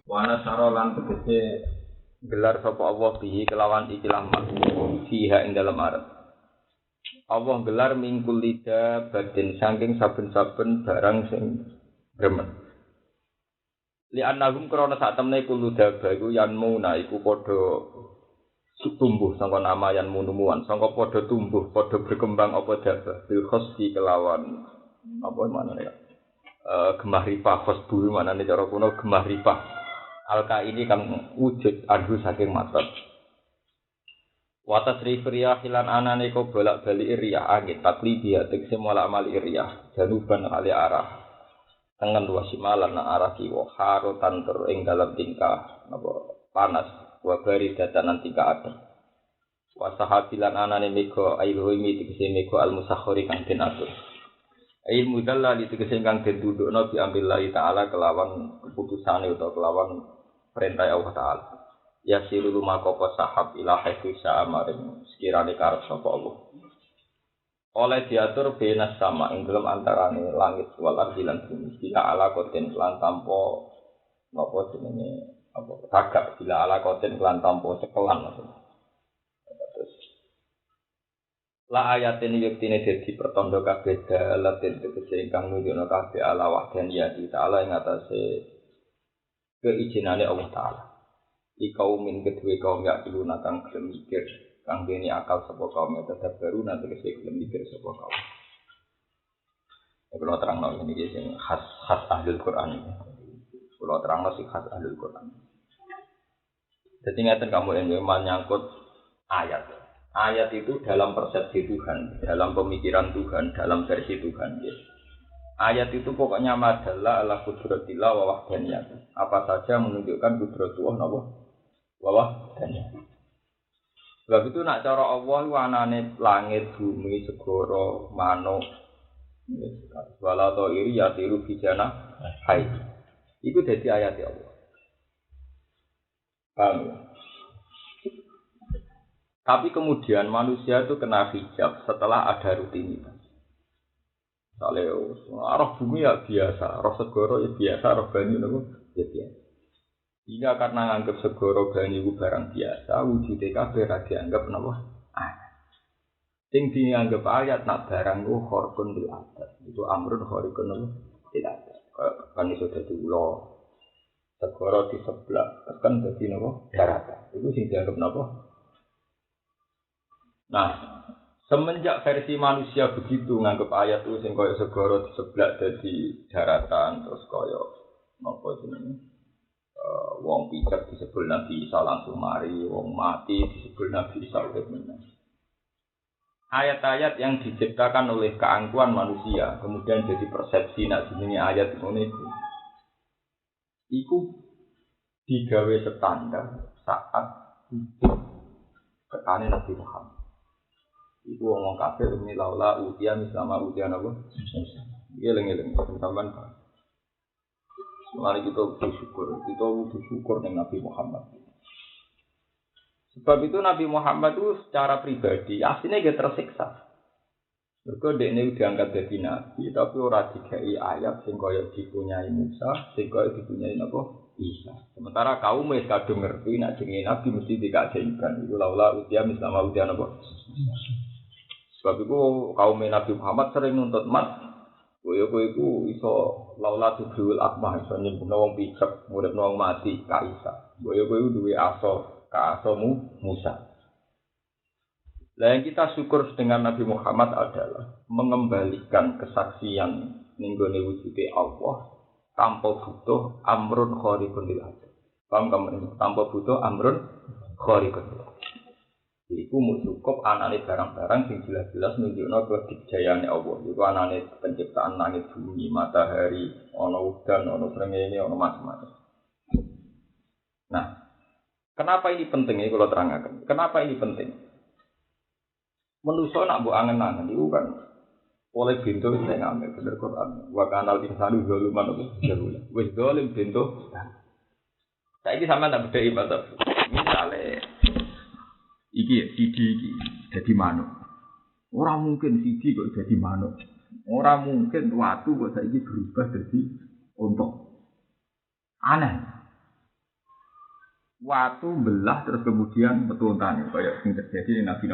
Wana sarolan tegese gelar sapa Allah bihi kelawan ikilah makhluk fiha ing dalam arep. Allah gelar mingkul lida badin saking saben-saben barang sing remen. Li annahum krana sak temne kulo daba iku yanmuna iku padha tumbuh sangka nama yan munumuan sangka padha tumbuh padha berkembang apa daba bil khosfi kelawan apa manane ya gemah ripah khosbu manane cara kuno gemah ripah alka ini kan wujud anhu saking matot watas rifriyah hilan anane ko bolak-balik riyah angin takli dia tekse molak-malik riyah januban ali arah tengen wasimalan arah kiwa harotan ter ing dalam tingkah apa panas wa bari datanan tingkah adem wa sahabilan anane mega ailhumi tegese mega al musakhkhari kang den atur ilmu dallal tegese kang den dudukna bi ambillahi taala kelawan keputusane utawa kelawan perintah Allah taala ya siru lumaka sahab ila haitsu sa'amarin sekirane karep sapa Allah oleh diatur benas sama ing dalam antarane langit wal ardi lan bumi bila ala koten lan tanpa napa jenenge apa tagak bila ala koten lan tanpa cekelan maksudnya terus la ayatin yektine dadi pertanda kabeh dalaten tegese ingkang nunjukna kabeh ala wahdaniyati taala ing atase keijinane Allah taala ikaumin kedue kaum ya iluna kang gelem mikir kang dene akal sapa kaum tetep baru nanti kesek mikir sapa kaum. Kalau terangno iki sing khas ahlul Quran iki. Kalau terangno sing khas ahlul Quran. Dadi ngaten kamu yang menyangkut ayat. Ayat itu dalam persepsi Tuhan, dalam pemikiran Tuhan, dalam versi Tuhan. Ya. Ayat itu pokoknya madalla ala qudratillah wa wahdaniyah. Apa saja menunjukkan qudratullah napa wa wahdaniyah. Sebab itu nak cara Allah wanane langit, bumi, segara, manuk, wala ta iri ya tiru bijana hai. Iku dadi ayat Allah. Paham ya? Tapi kemudian manusia itu kena hijab setelah ada rutinitas. Misalnya, roh bumi ya biasa, roh segara ya biasa, roh banyu ya biasa. Hingga karena anggap segoro banyu itu barang biasa, wujudnya kabeh ra dianggap napa? Ayat. Sing dianggap ayat nak barang ku khorkun bil adat. Itu amrun khorikun bil adat. Kan iso dadi ula. Segoro di sebelah, kan dadi napa? Daratan. Itu sing dianggap napa? Nah, semenjak versi manusia begitu nganggap ayat itu sing kaya segoro di sebelah dadi daratan terus kaya napa jenenge? Wong pijak disebut Nabi Isa langsung mari, wong mati disebut Nabi Isa urip meneh. Ayat-ayat yang diciptakan oleh keangkuhan manusia kemudian jadi persepsi nak jenenge ayat ngono iku digawe standar saat hidup ketane Nabi Muhammad. Iku wong kafir ini laula ujian sama ujian apa? Eling-eling sampean. Mari kita bersyukur dengan Nabi Muhammad. Sebab itu Nabi Muhammad itu secara pribadi aslinya dia tersiksa. Mergo dekne diangkat jadi nabi, tapi ora dikai ayat sing kaya dipunyai Musa, sing kaya dipunyai napa Isa. Sementara kaum wis kadung ngerti nek jenenge nabi mesti dikajengkan. Iku laula utia mislama utia napa. Sebab itu kaum Nabi Muhammad sering nuntut mat kowe iku iso laula tudul akmah iso nyembunyi wong picek murid wong mati ka Isa. Kowe duwe aso ka asomu Musa. Lah yang kita syukur dengan Nabi Muhammad adalah mengembalikan kesaksian ning gone wujude Allah tanpa butuh amrun khariqun lil adat. Paham kamu tanpa butuh amrun khariqun lil adat. Iku mung cukup anane barang-barang sing jelas-jelas nunjukno kedikjayaane Allah. Iku anane penciptaan langit bumi, matahari, ana udan, ana srengenge, ana macam-macam. Nah, kenapa ini penting ini kalau terangkan? Kenapa ini penting? Manusa nak mbok angen-angen iku kan oleh bintu wis nek ngambil bener Quran. Wa kanal insanu zaluman apa? Wis zalim bintu. Saiki sampean tak bedheki Pak. Misale iki sidi iki dadi manuk. Ora mungkin sidi kok dadi manuk. Ora mungkin watu kok saiki berubah dadi unta. Aneh. Watu belah terus kemudian metuntane kayak sing terjadi di Nabi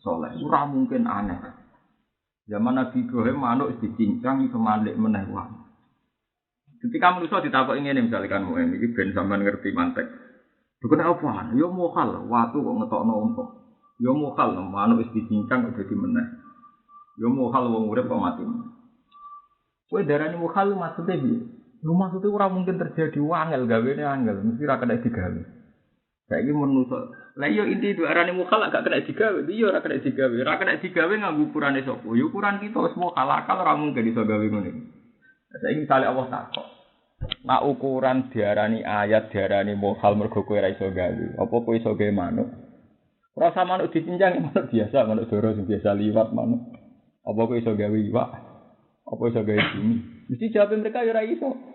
Saleh. Ora mungkin aneh. Zaman Nabi Ibrahim manuk dicincang iso malik meneh wae. Ketika manusia ditakok ngene misalnya kan iki ben sampean ngerti mantek. Bukan apa? Yo mokal watu kok ngetokno ompo. Yo mokal manuk wis dicincang kok dadi meneh. Yo mokal wong urip kok mati. Kowe darani mokal maksudnya piye? Lu maksudnya ora mungkin terjadi wangel gawene angel, mesti ra kena digawe. Saiki menungso. Lah yo inti duarane mokal gak kena digawe, iya ora kena digawe. Ora kena digawe nganggo ukurane sapa? Yo ukuran kita wis mokal akal ora mungkin iso gawe ngono. Saiki misale Allah takok. Nak ukuran diarani ayat diarani mokal mergo kowe ora iso gawe. Apa kowe iso gawe manuk? Ora sama manuk dicincang manuk biasa, manuk doro sing biasa liwat manuk. Apa kowe iso gawe iwak? Apa iso gawe bumi? Mesti jawab mereka ya ora iso.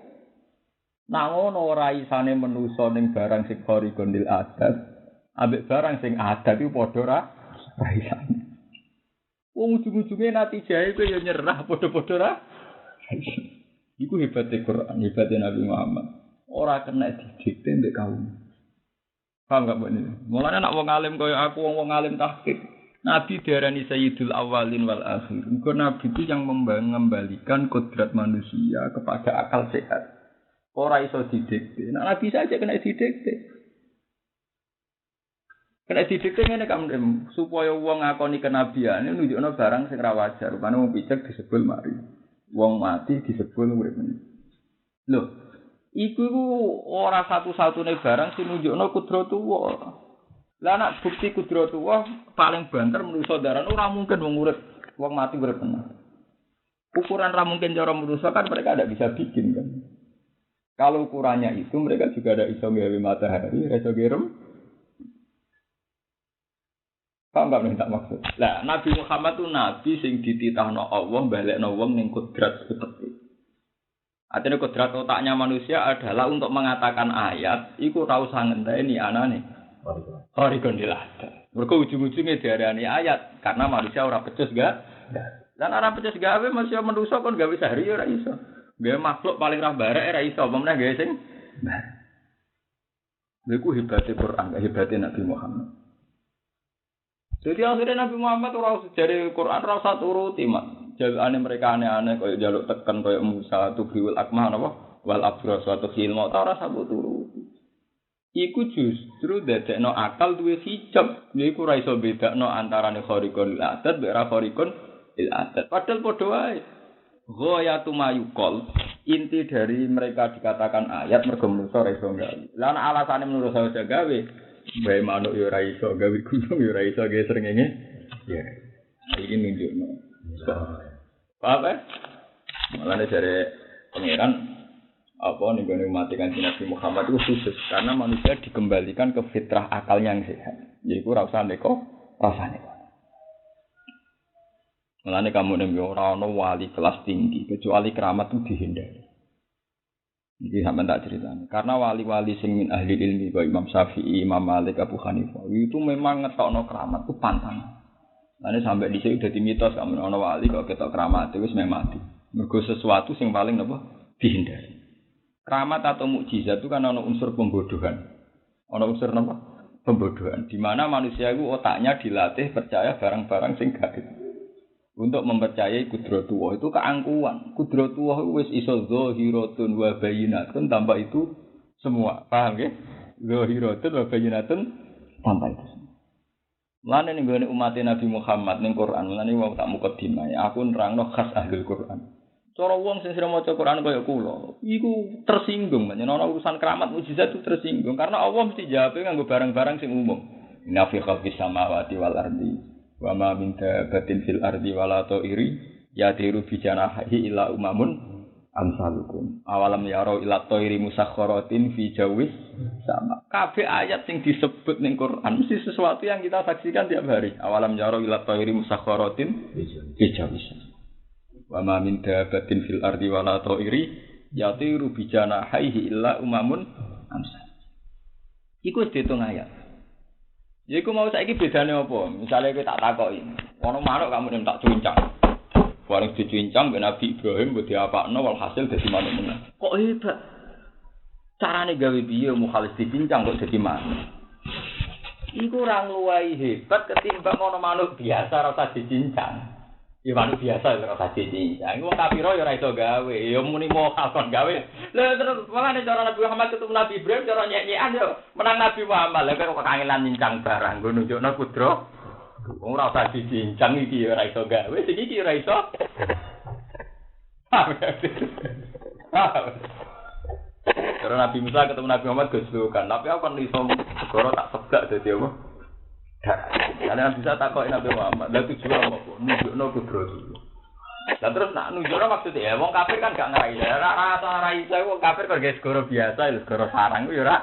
Nah ngono ora isane manusa ning barang sing khariqul adat, ambek barang sing adat iku padha ora isane. Wong ujug-ujuge natijahe kowe ya nyerah padha-padha ora. Iku hebate Quran, hebate Nabi Muhammad. Ora kena didikte mbek kaum. Paham gak mbok niku? Mulane nek wong alim kaya aku wong alim tahqiq, Nabi diarani Sayyidul Awwalin wal Akhir. Engko Nabi itu yang mengembalikan kodrat manusia kepada akal sehat. Ora iso didikte. Nek Nabi saja kena didikte. Kena didikte ngene kan supaya wong ngakoni kenabiane nunjukno barang sing ra wajar. Rupane wong picek disebul mari. Wong mati disebul urip meneh. Lho, iku ora satu-satune barang sing nunjukno kudratullah. Lah nek bukti kudratullah paling banter manusa daran ora mungkin wong urip, wong mati urip meneh. Ukuran ra mungkin cara manusa kan mereka tidak bisa bikin kan. Kalau ukurannya itu mereka juga ada iso gawe matahari, iso gerem. Paham gak nek tak maksud? Lah Nabi Muhammad tuh nabi sing dititahno Allah balekno wong ning kodrat seperti. Artinya kodrat otaknya manusia adalah untuk mengatakan ayat iku ora usah ngenteni anane. Khariqul adat. Mergo ujung-ujunge diarani ayat karena manusia ora pecus gak. Lan ora pecus gawe manusia manusa kon gawe sehari ora iso. Gawe makhluk paling ra barek ora iso, apa meneh gawe sing barek. Lha iku hebate Quran, hebate Nabi Muhammad. Jadi akhirnya Nabi Muhammad ora usah jare Quran ora usah turuti mak. Jalane mereka aneh-aneh koyo jaluk tekan koyo Musa tubiul akmah napa wal abra suatu khilma ora usah turuti. Iku justru dadekno akal duwe hijab. Iku ora iso bedakno antarane khariqul adat mek ora khariqul adat. Padahal padha wae. Ghayatu mayuqal inti dari mereka dikatakan ayat mergo manusa ora iso gawe. Lah alasane manusa ora gawe bae manuk yo ora iso gawe gunung yo ora iso gawe srengenge. Ya. Iki nunjukno. Paham ya? Mulane jare pangeran apa ning gone umat Kanjeng Nabi Muhammad itu khusus karena manusia dikembalikan ke fitrah akalnya yang sehat. Yaiku ora usah neko, rasane. Mulane kamu ning ora ana wali kelas tinggi kecuali keramat itu dihindari. Iki sampeyan tak critani. Karena wali-wali sing min ahli ilmi kaya Imam Syafi'i, Imam Malik, Abu Hanifah itu memang ngetokno keramat itu pantangan. Lane sampai dhisik dadi mitos kamu ana wali kok ketok keramat wis mati. Mergo sesuatu sing paling napa dihindari. Keramat atau mukjizat itu kan ana unsur pembodohan. Ana unsur napa? Pembodohan. Di mana manusia itu otaknya dilatih percaya barang-barang sing gaib. Untuk mempercayai kudratullah itu keangkuhan. Kudratullah wis iso zahiratun wa bayyinatun tanpa itu semua. Paham nggih? Zahiratun wa bayyinatun tanpa itu semua. Lan ning gone umat Nabi Muhammad ning Quran, lan iki tak mukadimah. Aku nerangno khas ahli Quran. Cara wong sing sira maca Quran kaya kula, iku tersinggung, yen ana urusan keramat mukjizat itu tersinggung karena Allah mesti jawab nganggo barang-barang sing umum. Inna fi khalqis samawati wal ardi wa ma min dabatin fil ardi wala ta'iri yatiru bi janahihi illa umamun amsalukum. Awalam yaro ila ta'iri musakhkharatin fi jawis sama. Kabeh ayat sing disebut ning Quran mesti sesuatu yang kita saksikan tiap hari. Awalam yaro ila ta'iri musakhkharatin fi jawis. Wa ma min dabatin fil ardi wala ta'iri yatiru bi janahihi illa umamun amsal. Iku diitung ayat. Ya iku mau saiki bedane apa? Misale kowe tak takoki, ana manuk kamu nek tak cuincang. Bareng dicuincang mbek Nabi Ibrahim mbok diapakno walhasil dadi manuk meneh. Kok hebat? Carane gawe piye mukhalis dicincang kok dadi manuk. Iku ora luwih hebat ketimbang ana manuk biasa ora usah dicincang. Ya manuk biasa ora usah dicincang. Wong kafir ya ora iso gawe, ya muni mokal kon gawe. Lha terus malah cara Nabi Muhammad ketemu Nabi Ibrahim cara nyek-nyekan yo menang Nabi Muhammad. Lha kok kangelan nincang barang nggo nunjukno kudro. Wong ora usah dicincang iki ora iso gawe, sing iki ora iso. Karena Nabi Musa ketemu Nabi Muhammad geslukan, tapi aku kan iso segoro tak sebak dadi apa? Darah. Karena Nabi Musa takoki Nabi Muhammad, lha tujuan apa? Nunjukno kudro dulu. Lah terus nak nunjukno maksudnya ya wong kafir kan gak ngerai. Rasa rai wong kafir kok guys segoro biasa, segoro sarang ku ya ora.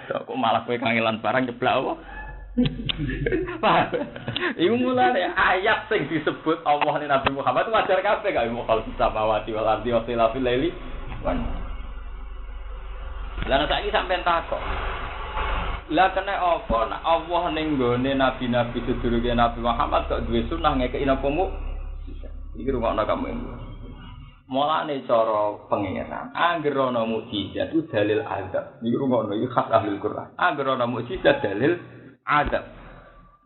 Kok malah kowe kangelan barang jeblak apa? Iku mulane ayat sing disebut Allah ning Nabi Muhammad wajar kabeh gak mukhalif samawati wal ardi wa tilafil laili. Lah nek saiki sampean takok. Lah kena apa nek Allah ning gone nabi-nabi sedurunge Nabi Muhammad kok duwe sunah ngekeki napa mu? Iki rungokno kamu. Mulane cara pengeran, anggere ana mukjizat itu dalil azab. Iki rungokno iki khas ahli Quran. Anggere ana mukjizat dalil azab.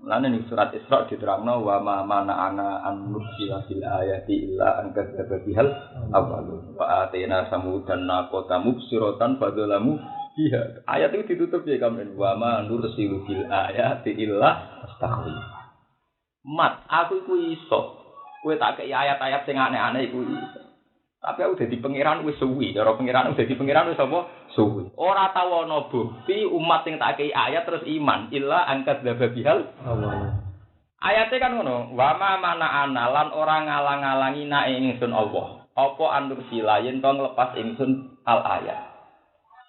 Mulane ning surat Isra diterangno wa ma mana ana an nursila fil ayati illa an kadzdzaba bihal awwalun wa atina samudan naqata mubsiratan fadzalamu biha. Ayat itu ditutup ya kamen wa ma nursilu fil ayati illa astaghfir. Mat aku iku iso. Kowe tak kei ayat-ayat sing aneh-aneh iku iso. Tapi aku dadi pangeran wis suwi, cara pangeran dadi pangeran wis apa? Suwi. Ora tau ana bukti umat sing tak kei ayat terus iman illa angkat dzababihal Allah. Ayate kan ngono, wa ma mana analan ora ngalang-alangi nek ingsun Allah. Apa andur silayen to nglepas ingsun al ayat.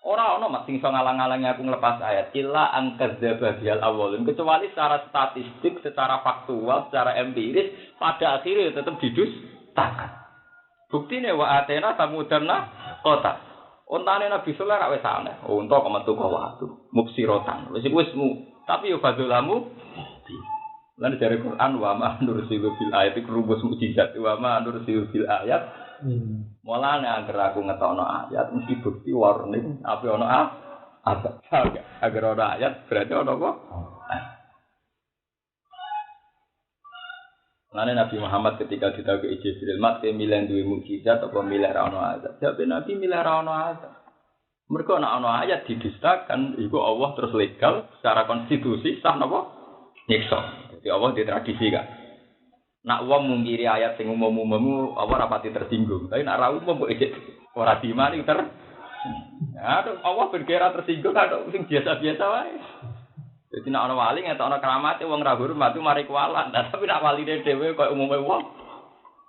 Ora ana mak sing iso ngalang-alangi aku nglepas ayat illa angkat dzababihal awalun kecuali secara statistik, secara faktual, secara empiris pada akhirnya tetap didustakan. Buktine wa atena samudarna kota. Ontane Nabi Sulaiman ra wis aneh. Unta kok metu kok watu. Mubsirotan. Wis tapi yo fadzulamu. Lan dari Quran wa ma nursilu bil ayati rumus mukjizat wa ma nursilu bil ayat. Mulane agar aku ngetokno ayat mesti bukti warning apa ono apa. Agar ono ayat berarti ono apa? Lane Nabi Muhammad ketika ditakoki Jibril, "Mat ke milih duwe mukjizat apa milih ra ono ayat?" Jawab Nabi milih ra ono ayat. Mergo nek ono ayat didustakan, iku Allah terus legal secara konstitusi sah napa? Nyiksa. Jadi Allah di tradisi kan. Nak wong mungkiri ayat sing umum-umum Allah rapati tersinggung. Tapi nak ra umum kok ora dimani ter. Ya, Allah berkira tersinggung karo sing biasa-biasa wae. Jadi nak ana wali ngetokno keramate wong ra hormat itu mari kualat. Nah, tapi nak waline dhewe koyo umume wong.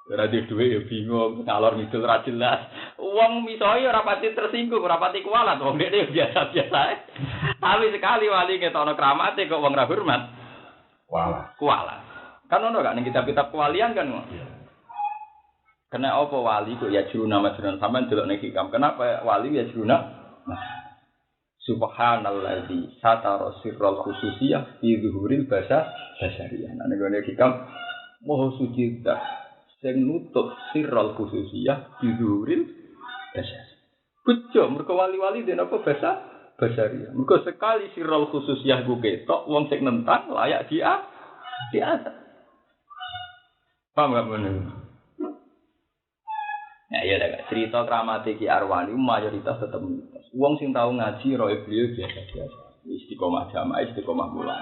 Ora di dhuwit ya bingung, ngalor ngidul ra jelas. Wong misoe ora pati tersinggung, ora pati kualat, wong dhekne biasa-biasa ae. Tapi sekali wali ngetokno keramate kok wong ra hormat. Kualat. Kan ono gak ning kitab-kitab kewalian kan. Kena apa wali kok ya juruna majrun sampean delok ning hikam. Kenapa wali ya juruna? Subhanalladzi satara sirral khususiyah fi zuhuril basyariyah. Nek ngene hikam moho suci dak sing nutup sirral khususiyah fi zuhuril basyariyah. Bejo mergo wali-wali den apa basyariyah. Mergo sekali sirral khususiyah ku ketok wong sing nentang layak dia paham gak bener? Ya iya dah cerita kramate Ki Arwani mayoritas tetep mitos. Wong sing tau ngaji roe beliau biasa-biasa. Istiqomah jamaah, istiqomah mulan.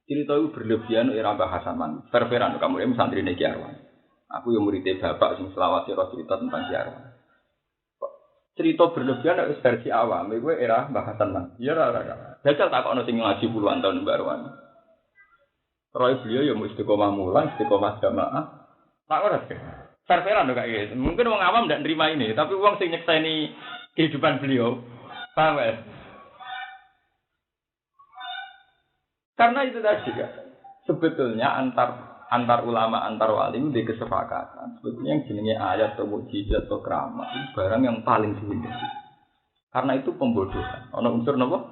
Cerita itu berlebihan era bahasan ververan kamu yang santrine Ki Arwani. Aku yang muridé bapak sing selawase ro cerita tentang Ki Arwani. Cerita berlebihan wis versi awam, iku era bahasan man. Ya ora. Jajal takokno sing ngaji puluhan tahun Mbak Arwani. Roe beliau yang istiqomah mulan, istiqomah jamaah. Tak ora sih. Ververan kok gitu. Mungkin wong awam ndak nerima ini, tapi wong sing nyekseni kehidupan beliau, paham ya? Karena itu tadi kan, sebetulnya antar ulama, antar wali itu ada kesepakatan. Sebetulnya yang jenenge ayat atau mukjizat atau keramat itu barang yang paling dihindari. Karena itu pembodohan. Ono unsur napa?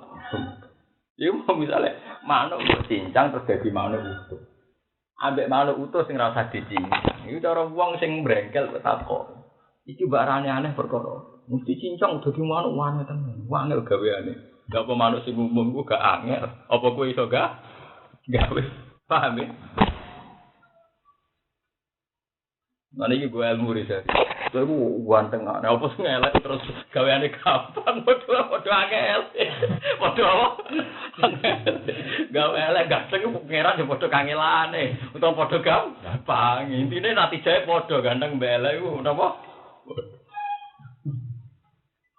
Ya mau misalnya manuk cincang terus dadi manuk utuh. Ambek manuk utuh sing rasa dicincang. Iku cara wong sing brengkel kok takok. Iki barane aneh perkara. Mesti cincang dadi manuk wangi tenan. Wangel gaweane. Gak apa manuk sing umum ku gak angel. Apa kowe iso gak gawe? Paham ya? Nah ini gue ilmu riset. Gue ganteng ana apa sing elek terus gaweane gampang padha angel. Padha apa? Gawe elek ganteng pengeran yo padha kangelane utawa padha gampang. Intine natijae padha ganteng mbelek iku napa?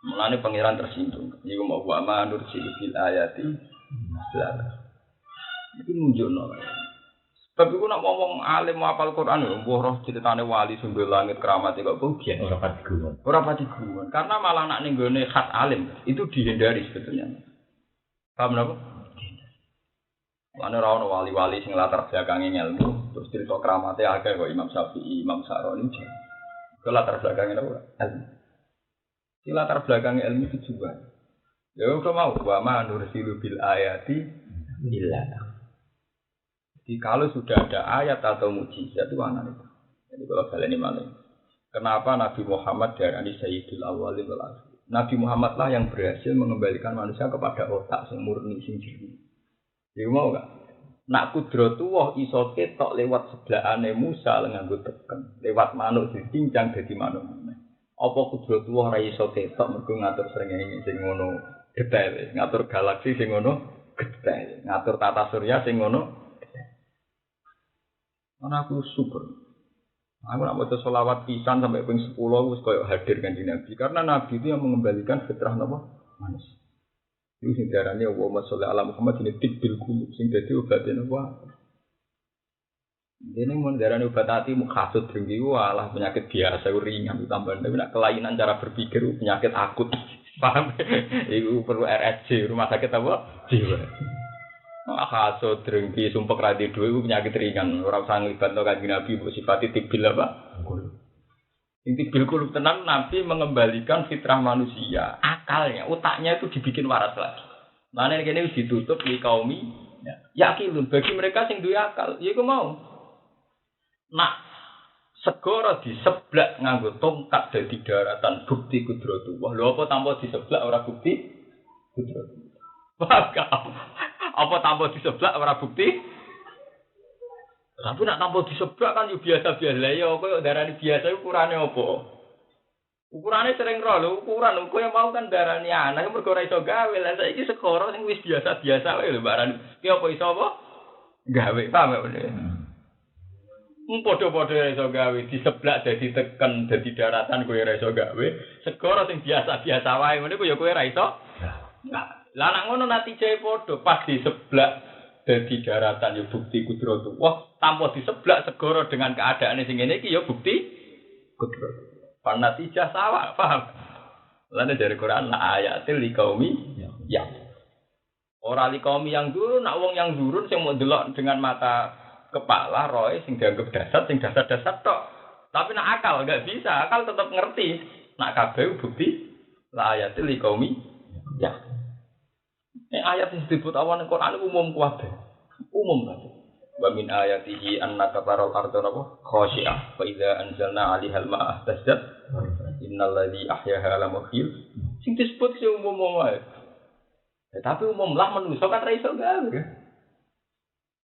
Mulane pangeran tersinggung. Iku mau wa manur bil ayati. Iki nunjukno. Sebab iku nak ngomong alim hafal Quran lho, mbah roh critane wali sumber langit keramat kok bugian ora pati gumun. Ora pati gumun karena malah nak ning gone khat alim itu dihindari sebetulnya. Paham napa? Ana ora ono wali-wali sing latar belakange ilmu, terus cerita keramate akeh kok Imam Syafi'i, Imam Sa'roni. Itu latar belakangnya napa? Ilmu. Di latar belakangnya ilmu itu juga. Ya kok mau wa ma nursilu bil ayati illa. Jadi kalau sudah ada ayat atau mukjizat itu mana itu? Jadi kalau kalian ini malah, kenapa Nabi Muhammad darani Sayyidul Awwalin wal Akhirin? Nabi Muhammad lah yang berhasil mengembalikan manusia kepada otak sing murni sing jernih. Jadi mau enggak? Nak kudratullah iso ketok lewat sebelahane Musa nganggo teken, lewat manuk dicincang dadi manuk. Apa kudratullah ora iso ketok mergo ngatur srengenge sing ngono detail, ngatur galaksi sing ngono detail, ngatur tata surya sing ngono. Karena aku super. Aku nak baca sholawat pisan sampai ping 10 wis koyo hadir kanjeng Nabi. Karena Nabi itu yang mengembalikan fitrah napa? Manusia. Itu sing diarani Allahumma sholli ala Muhammad ini tibbil qulub sing dadi obate napa? Dene mun diarani obat ati mukhasud drengki walah penyakit biasa ringan tambah tapi nak kelainan cara berpikir penyakit akut. Paham? Iku perlu RSJ rumah sakit apa? Jiwa. Hasud, drengki, sumpek radi dua itu penyakit ringan. Orang usah nglibatno kanjeng Nabi mbok sifati tibil apa? Inti bil kulub tenan Nabi mengembalikan fitrah manusia, akalnya, otaknya itu dibikin waras lagi. Mane kene wis ditutup li kaumi yakilun bagi mereka sing duwe akal. Ya iku mau. Nak segara diseblak nganggo tongkat dadi daratan bukti kudratullah. Lho apa tanpa diseblak ora bukti kudratullah. Bakal apa tanpa diseblak ora bukti? Tapi nak tanpa diseblak kan yo biasa-biasa. Lah ya koyo darani biasa ukurane apa? Ukurane sering ro lho, ukuran koyo mau kan darani anak mergo ora iso gawe. Lah saiki sekoro sing wis biasa-biasa wae lho barani. Ki apa iso apa? Gawe, paham ya bener. Padha-padha iso gawe diseblak dadi teken dadi daratan kowe ora iso gawe. Sekoro sing biasa-biasa wae ngene ku ya kowe ora iso. Lah nek ngono natijae padha pas diseblak dadi daratan ya bukti kudratullah tanpa diseblak segara dengan keadaane sing ngene iki ya bukti kudratullah. Pan natijah sawa, paham? Lan dari Quran la ayatil liqaumi ya. Ora liqaumi yang durun, nak wong yang durun sing mau delok dengan mata kepala roe sing dianggap dasar sing dasar-dasar tok. Tapi nak akal enggak bisa, akal tetap ngerti. Nak kabeh bukti la ayatil liqaumi ya. Ayat yang disebut awan Quran umum kabeh. Umum kabeh. Wa min ayatihi annaka taral ardha khashi'ah fa idza anzalna 'alaiha al-ma'a ihtazzat innal ladzi ahyaha la muhyil. Sing disebut sing umum wae. Tapi umum lah manusa kan ra iso gawe.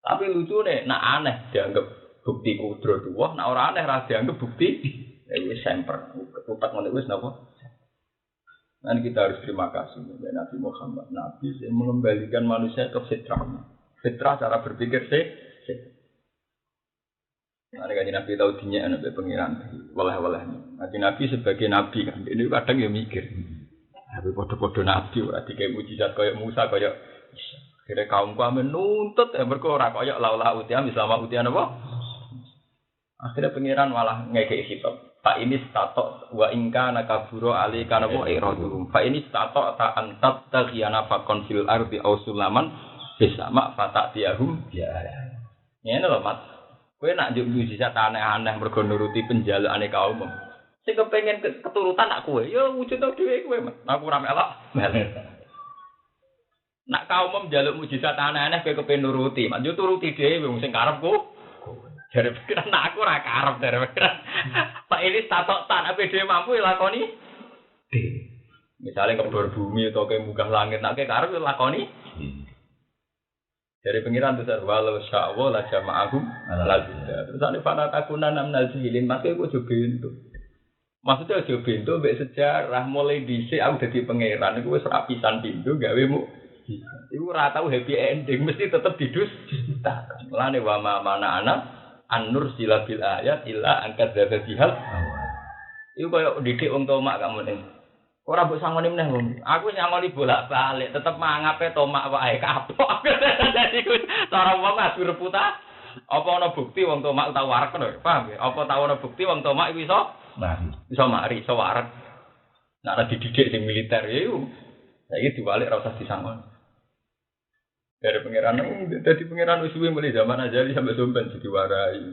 Tapi lucune nak aneh dianggap bukti kudratullah, nak ora aneh ra dianggap bukti wis semper. Utak ngono wis napa? Dan kita harus terima kasih kepada Nabi Muhammad, Nabi yang mengembalikan manusia ke fitrahnya. Fitrah cara berpikir sih. Nah, kan Nabi tahu dinya anak pengiran, walah-walahnya. Nabi sebagai Nabi kan, ini kadang ya mikir. Tapi podo-podo Nabi, berarti kayak mujizat kayak Musa, kayak kira kaum kami nuntut, berkorak kayak laulah utiam, selama utian apa? Akhirnya pengiran malah ngekei hitam. Pak ini statok wa ingka nakaburo ali kana wa iradum. Pak ini statok ta antat taghiyana fakon fil ardi aw sulaman bisama fatatiahum ya. Ngene lho Mat. Kowe nak njuk mujizat aneh-aneh mergo nuruti penjalukane kaum. Sing kepengin keturutan nak kowe, ya wujud dhewe kowe Mat. Aku ora melok. Nak kaum njaluk mujizat aneh-aneh kowe kepengin nuruti, mat yo turuti dhewe wong sing karepku. Dari pikiran aku ora karep dari pikiran. Pak ini statok tan apa dhewe mampu lakoni Misalnya ngebor bumi atau kayak munggah langit, nak kayak karep lakoni. Dari pengiran besar walau sya'wa la jama'ahum lagi. Terus ada fana takunan amnal jilin, makanya gue coba itu. Maksudnya coba itu, mbak sejarah mulai dhisik aku jadi pengiran, gue serapisan pintu, gawe mu. Iku ora tau happy ending, mesti tetep didus. Mulane wa mana ana an-nur silabil ayat illa angkat dzatihal. Iku koyo didik wong tomak kamu ning. Ora mbok sangoni meneh wong. Aku nyangoni bolak-balik, tetep mangape tomak wae kapok. Dadi ku cara wong adu reputa. Apa ana bukti wong tomak tau warek lho, paham ya? Apa tau ana bukti wong tomak iku iso mari. Iso mari, iso warek. Nek ana dididik sing militer ya iku. Saiki diwalik ora usah disangoni. Dari pangeran, dari pangeran usuwe mulai zaman Azali sampai Sompen jadi warai.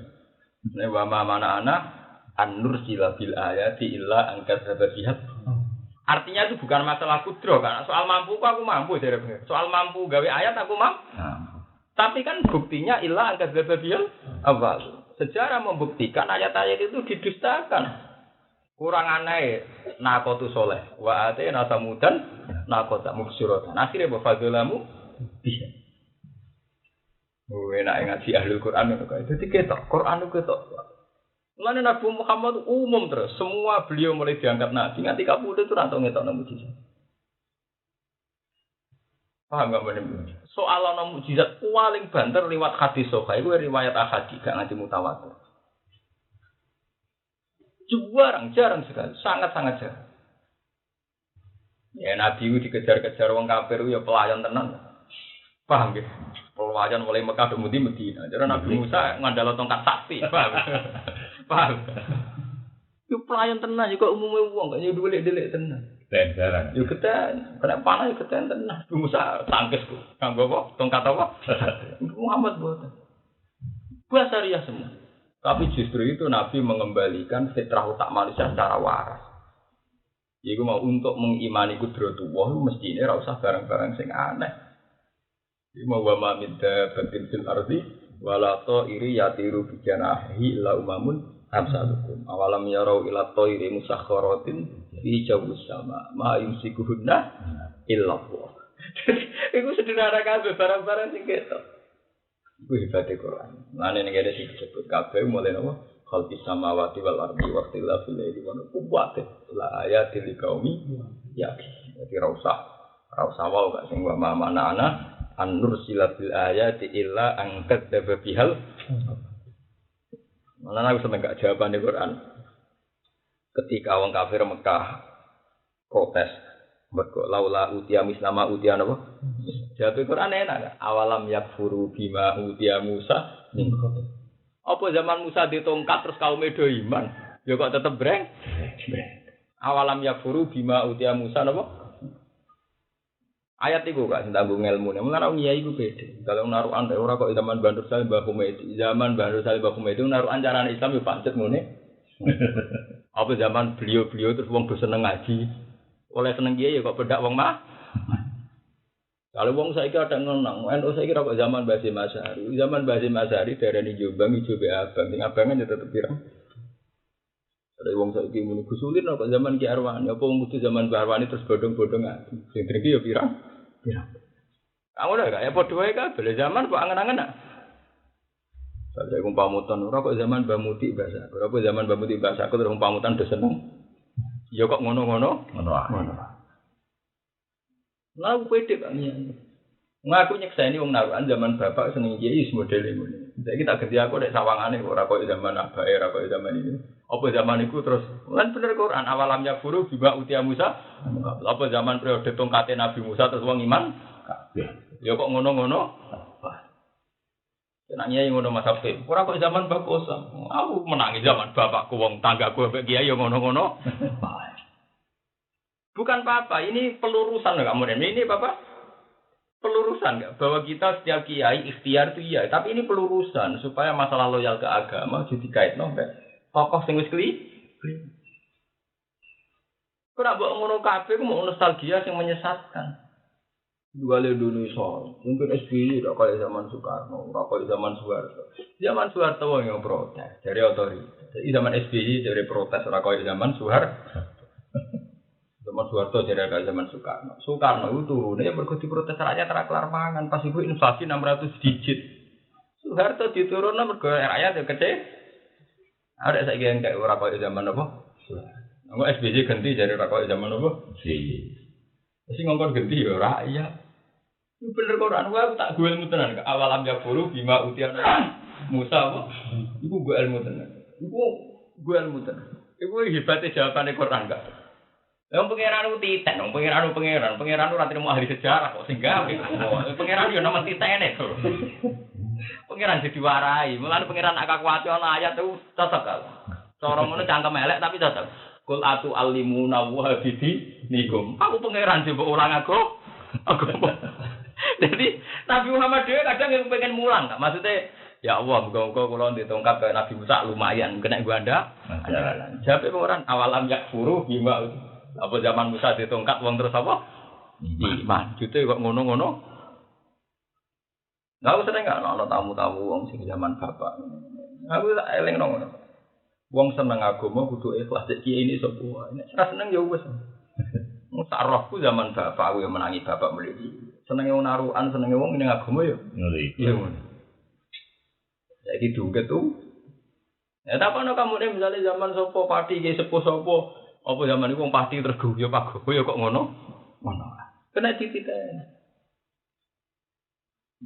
Nek wa mana anak an-nur silabil ayati illa angkat sabasihat. Artinya itu bukan masalah kudro kan. Soal mampu aku mampu dari pangeran. Soal mampu gawe ayat aku mampu. Tapi kan buktinya illa angkat sabasihat awal. Sejarah membuktikan ayat-ayat itu didustakan. Kurang aneh nakotu soleh. Wa atena samudan nakota mubsyiratan. Akhirnya bafadzalamu bisa. Enak ngaji ahli Quran itu kayak. Jadi ketok Quran itu ketok. Mulane Nabi Muhammad umum terus, semua beliau mulai diangkat nabi nganti kabudut itu rantau ngetokno mukjizat. Paham enggak bener? Soal ana mukjizat paling banter liwat hadis sahih iku riwayat ahadi gak nganti mutawatir. Jarang sekali, sangat jarang. Ya Nabi itu dikejar-kejar wong kafir ya pelayan tenan. Paham nggih? Pelayan mulai Mekah do Madinah. Jadi Nabi Musa ngandalo tongkat sakti, paham? Paham. Yo pelayan tenan yo kok umume wong kok yo delik-delik tenan. Jarang. Yo keten, kena panah yo keten tenan. Nabi Musa tangkes ku. Kanggo apa? Tongkat apa? Muhammad boten. Basariah semua. Tapi justru itu Nabi mengembalikan fitrah utak manusia secara waras. Iku mau untuk mengimani kudratullah mestine ora usah barang-barang sing aneh. Iku mau wa minta batin fil ardi wala ta'iri yatiru bi janahi illa umamun amsalukum. Awalam yarau ila ta'iri musakhkharatin fi jawis sama ma yumsikuhunna illa Allah. Iku sederhana kabeh barang-barang sing ketok. Iku hebate Quran. Lan nek ada sing disebut kabeh mulai napa khalqis samawati wal ardi wa ikhtilafil laili wan nahari la ayatil liqaumi yaqin. Dadi ra usah wae gak sing wa mana ana an-nur silabil ayati illa angkat dabihal. Malah aku seneng gak jawaban di Quran. Ketika wong kafir Mekah protes, mergo laula utia mislama utia napa? Jawab Quran enak. Awalam yakfuru bima utia Musa min qabl. Apa zaman Musa ditongkat terus kaum do iman? Ya kok tetep breng? Awalam yakfuru bima utia Musa napa? Ayat itu gak tanggung ilmu. Mulane ngiyai iku beda. Kalau naruhan ora kok zaman Bandur Salim Mbah Humaydi. Zaman Bandur Salim Mbah Humaydi naruhan carane Islam yo pancet ngene. Apa zaman beliau-beliau terus wong do seneng ngaji. Oleh seneng kiai ya kok bedak wong mah. Kalau wong saiki ada ngenang, NU saiki kok zaman Basim Asy'ari. Zaman Basim Asy'ari darani Jombang ijo be abang. Sing abangan ya tetep pirang. Ada wong saiki muni gusulin kok zaman Ki Arwani, apa wong kudu zaman Mbah Arwani terus bodong-bodong ati. Sing drengki ya pirang? Pirang. Kamu ora gak ya padha wae kabeh zaman kok angen-angen nak. Saya pamutan ora kok zaman Mbah Muti bahasa. Ora kok zaman Mbah Muti bahasa aku terus pamutan do seneng. Ya kok ngono-ngono? Ngono wae. Lah aku pede kok nyang. Ngaku nyekseni wong narukan zaman bapak seneng kiai modele ngene. Saiki tak ganti aku nek sawangane ora kok zaman abake ora kok zaman ini. Apa zaman iku terus lan bener Quran awalamnya guru biba utia Musa. Apa zaman periode tongkate Nabi Musa terus wong iman kabeh. Ya kok ngono-ngono? Nek nyai ngono Mas Afif. Ora kok zaman Mbak Kosa. Aku menangi zaman bapakku wong tanggaku mbek kiai ya ngono-ngono. Bukan apa-apa, ini pelurusan enggak kamu ini Bapak? Pelurusan enggak bahwa kita setiap kiai ikhtiar itu iya, tapi ini pelurusan supaya masalah loyal ke agama jadi kaitno mbek tokoh sing wis kli. Ora mbok ngono kabeh ku mau nostalgia sing menyesatkan. Dua le dulu iso. Mungkin SBY udah kayak zaman Soekarno, ora kayak zaman Soeharto. Zaman Soeharto wong yang protes, dari otoritas. Jadi zaman SBY dari protes ora kayak zaman Soeharto. Soeharto jadi agak zaman Soekarno. Soekarno itu turunnya mergo diprotes rakyat ra kelar mangan pas iku inflasi 600 digit. Soeharto diturunno mergo rakyat yo kecil. Ada saiki yang kayak ora koyo zaman apa? Engko SBY ganti jadi ora koyo zaman apa? Sing ngongkon ganti yo rakyat. Itu bener Quran aku tak gue ilmu tenan awal amya guru bima utiana Musa apa? Iku gue ilmu tenan. Iku gue ilmu tenan. Iku hebatnya jawabane Quran gak? Wong pangeran ku titen, wong pangeran ora trimo ahli sejarah kok sing gawe. Pangeran yo nama titene to. Pangeran diwarai, mulane pangeran agak kuwate ana ayat itu cocok kok. Cara ngono cangkem elek tapi cocok. Qul atu allimuna wa bidi nikum. Aku pangeran mbok ulang aku. Jadi Nabi Muhammad dhewe kadang yang pengen mulang, maksudnya ya Allah, muga-muga kula ditongkap kayak Nabi Musa lumayan kena gua anda. Jawabe pangeran awalam yakfuru bima apa zaman Musa ditongkat wong terus apa? Iman. Jute kok ngono-ngono. Lah aku seneng gak ana tamu-tamu wong sing zaman bapak. Aku tak eling ngono. Wong seneng agama kudu ikhlas cek kiye ini sapa wae. Nek ora seneng ya wis. Wong sak rohku zaman bapak aku yang menangi bapak mriki. Senenge wong narukan, senenge wong ning agama ya. Iya ngono. Saiki duket tuh. Ya tak ono kamune misale zaman sapa pati ki sepuh sapa apa zaman iku wong pasti terguyu pagowo ya kok ngono? Ngono. Kena dititeni.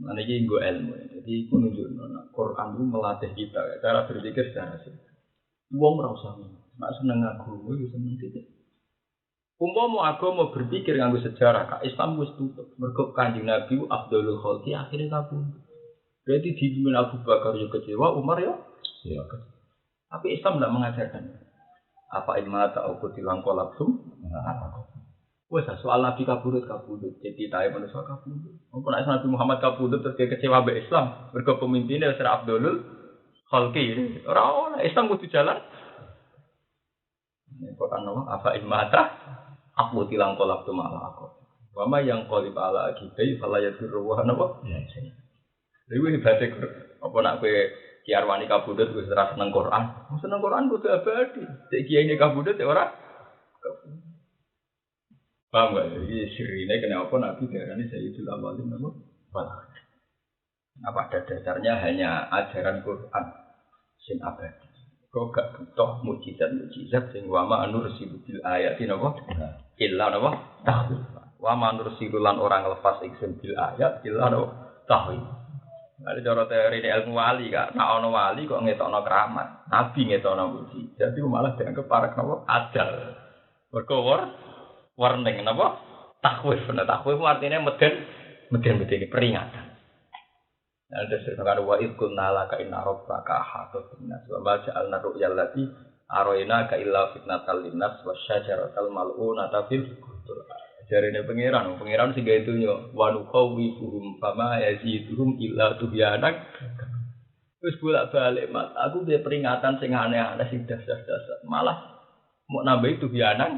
Mane iki nggo ilmu. Jadi iku nunjukno nek Quran itu melatih kita cara berpikir secara sih. Wong ora usah nek seneng agama ya seneng titik. Umpama agama berpikir nganggo sejarah, kak Islam wis tutup. Mergo Kanjeng Nabi Abdul Khalqi akhire kabundut. Berarti dipimpin Abu Bakar yo kecewa, Umar yo ya. Tapi Islam tidak mengajarkan. Apa ilmu tak aku tilang kolapsum? Wes soal Nabi kabudut. Jadi tae manusia kabudut. Apa nek Nabi Muhammad kabudut terus kecewa mbek Islam, mergo pemimpinnya Sir Abdul Khalqi. Ora Islam kudu jalan. Nek kok ana apa ilmu aku tilang kolapsum ala aku. Wama yang qalib ala akibai fala yadurru wa napa? Ya. Lha hebate apa nak kowe Ki Arwani kabudut wis ora seneng Quran. Seneng Quran kudu abadi. Cek kiai ini kabudut ya ora. Paham gak? Iki sirine kenapa Nabi darani Sayyidul Awwalin napa? Apa ada dasarnya hanya ajaran Quran sing abadi. Kok gak butuh mukjizat sing wa ma nursilu bil ayati napa? Illa napa? Tahwil. Wa ma nursilu lan orang lepas ingsun bil ayat illa napa? Tahwil. Ada cara teori ilmu wali kak, nak ono wali kok ngetokno keramat, nabi ngetokno mukjizat, jadi malah dianggap para kenapa ajal, berkor, warning kenapa, takwif artinya meden peringatan. Nah, ada sekarang wa ikul nala ka inna rabbaka hatot binas, wa baca al naru yallati aroina ka illa fitnatal linnas wa syajaratal mal'unata fil qur'an. Jarine pangeran sing gawe donya wa nuqawwifuhum fama yaziduhum illa tubyanak. Wis bolak-balik Mas, aku duwe peringatan sing aneh-aneh sing dasar-dasar. Malah mau nambahi tubyanak.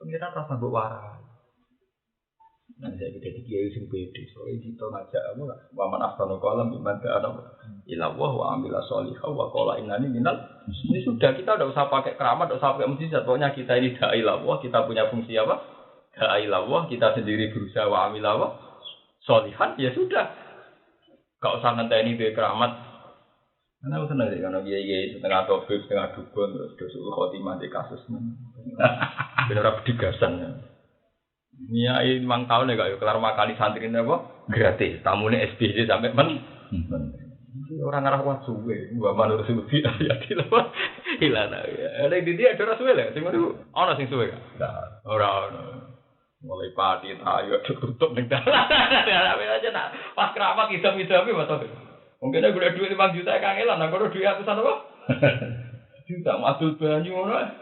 Pangeran rasa mbok warai. Nanti saya kita dikiai sing pede, soalnya kita ngajak apa nggak? Waman astana kolam dimana ada ilawah wa amila solihah wa kola inani minal. Ini sudah kita udah usah pakai keramat, udah usah pakai mujizat. Pokoknya kita ini dai ilawah, kita punya fungsi apa? Dai ilawah, kita sendiri berusaha wa amila solihan, ya sudah. Gak usah ngenteni be keramat. Karena aku senang sih karena kiai setengah topik, setengah dukun, terus dosul khotimah di kasusnya. Benar bedigasan. Niai 5 tahun ya kak, kelar makani santri ini apa? Gratis, tamunya SBY sampai orang arah wasuwe, gua manur suwi ya tidak hilang ya. Ada di dia ada suwe lah, cuma itu orang sing suwe kan? Orang mulai pati tayo tutup nih dah. Tapi aja nak pas keramat kita betul. Mungkin aku udah duit 5 juta kangelan, aku udah duit ratusan apa? Juta masuk banyu mana?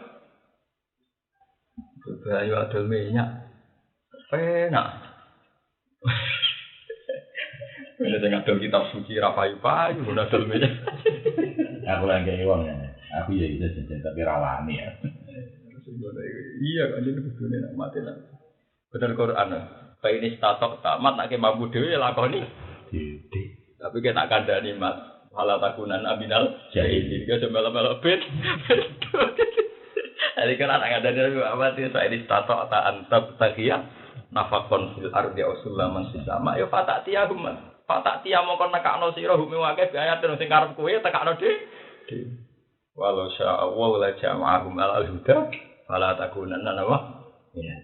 Banyu adol minyak. Enak. Ini saya ngadol kitab suci rapayu-payu, udah adol minyak. Aku lagi ngewang ya. Aku ya bisa jajan tapi rawani ya. Iya kan jadi begini nak mati nak. Bener Quran. Baik ini statok tamat nak mampu dewi lakoni. Tapi kita tak kandani mat. Halah takunan abinal jahil. Jadi kita coba melok bet. Jadi kan anak ada dari apa sih saya di tato atau antab takia nafakon fil ardi ausulaman sisama yo fatak tiahum fatak tiah mau kon nekakno sira humi wae ayat sing karep kowe tekakno de walau sya Allah la jama'ahum al huda fala takunanna apa ya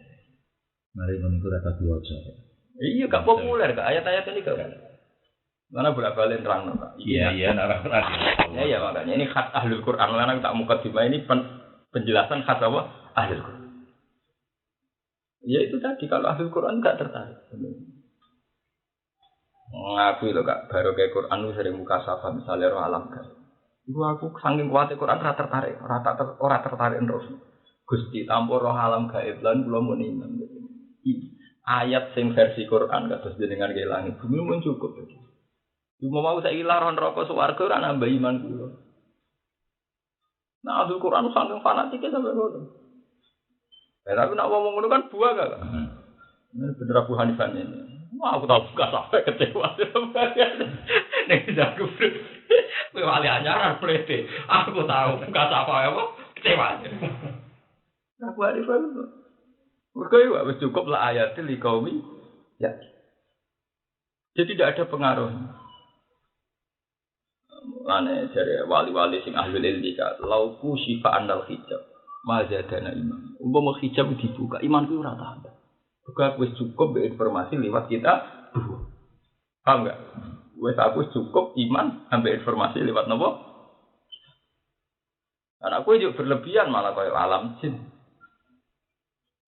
mari meniku rata diwaca iya gak populer gak ayat-ayat ini gak mana bolak-balik terang iya narang-narang ya makanya ini khas ahlul Quran lan tak mukadimah ini penjelasan khas apa ahlul Quran. Ya itu tadi kalau ahlul Quran enggak tertarik. Ngaku lho Kak, baru kayak Quran lu sering muka safah misalnya roh alam kan. Iku aku saking kuatnya Quran ora tertarik, ora tertarik terus. Gusti tanpa roh alam gaib lan kula mun iman. Ayat sing versi Quran kados jenengan ke langit bumi mun cukup. Cuma mau saiki laron neraka swarga ora nambah iman kula. Nah, ahlul Quran saking fanatiknya sampai ngono. Tapi nak ngomong ngono kan buah gak? Ini bener Abu Hanifah ini. Wah, aku tahu buka sampai kecewa. Nih jago bro. Kowe wali anyaran plete. Aku tahu buka sampai apa? Kecewa. Abu Hanifah itu. Mereka wis cukup lah ayatil liqaumi. Ya. Jadi tidak ada pengaruh. Ane dari wali-wali sing ahli ilmi ka lauku syifa andal hijab. Mazadana iman. Umpama hijab dibuka, iman ku ora tambah. Buka wis cukup informasi lewat kita dua. Paham enggak? Wis aku cukup iman ambek informasi lewat napa? Karena aku juga berlebihan malah kaya alam jin.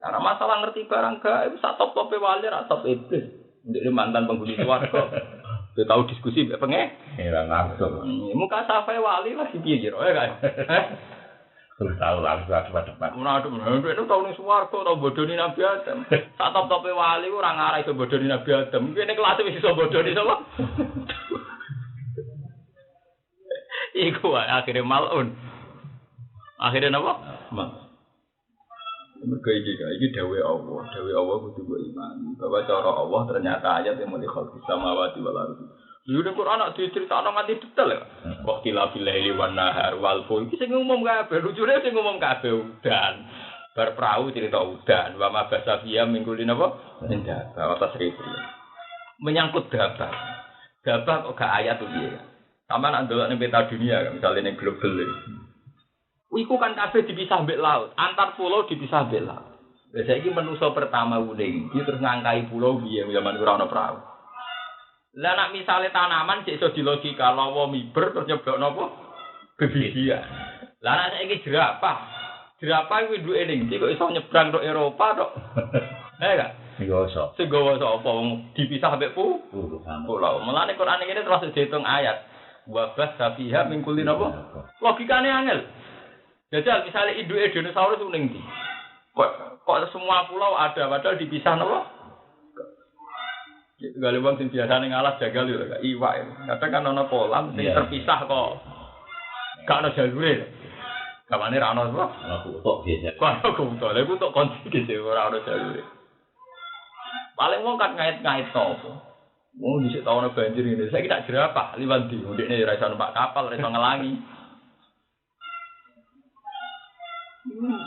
Karena masalah ngerti barang gaib sak top-tope wali ra top iblis. Ndek mantan penghuni swarga. Dia tahu diskusi mbek pengen. Ora langsung. Muka safai wali lagi piye jero ya kan? Terus tahu langsung cepat-cepat. Itu tahu nih suwargo, tahu bodoni Nabi Adam. Saat top-topnya wali, orang ngarah itu bodoni Nabi Adam. Mungkin ini kelasnya bisa bodoni sama. Iku akhirnya malun. Akhirnya apa? Mal. Mereka ini dawe Allah. Dawe Allah butuh iman. Bahwa cara Allah ternyata ayat yang melihat samawati wal ardi. Lu ning Quran nak diceritakno nganti detail ya. Waqti la bilaili wan nahar wal ful. Iki sing ngumum kabeh, lucune sing ngumum kabeh udan. Bar prau cerita udan, wa ma basafiya minggulin apa? Indah, atas ribu. Menyangkut dabah. Dabah kok gak ayat tuh piye. Sampeyan nak ndelok ning peta dunia, misalnya ning global iki. Iku kan kabeh dipisah mbek laut, antar pulau dipisah mbek laut. Lah saiki manusa pertama uning, iki terus ngangkai pulau piye zaman ora ana prau. Lah nek misale tanaman cek iso dilogika lawa miber terus nyeblok napa? Bebidia. Lah nek saiki jerapah. Jerapah kuwi duwe ning iki kok iso nyebrang tok Eropa tok. Gak? Sigoso. Sigoso apa wong dipisah mbek pulau. Mulane Quran iki terus diitung ayat. Wa basafiha min kulli napa? Logikane angel. Jajal misale induke dinosaurus ning ndi? Kok semua pulau ada padahal dipisah napa? Gale wong sing biasane ngalah jagal yo gak iwak. Kadang kan ana kolam sing terpisah kok. Gak ana jalure. Kamane ra ana apa? Aku tok biasa. Kok aku tok, lha ku tok konci gitu ora ana jalure. Paling wong kan ngait-ngait to. Wong dhisik tau ana banjir ngene. Saiki tak jerapah liwat ndi. Ndekne ora iso numpak kapal, ora iso ngelangi.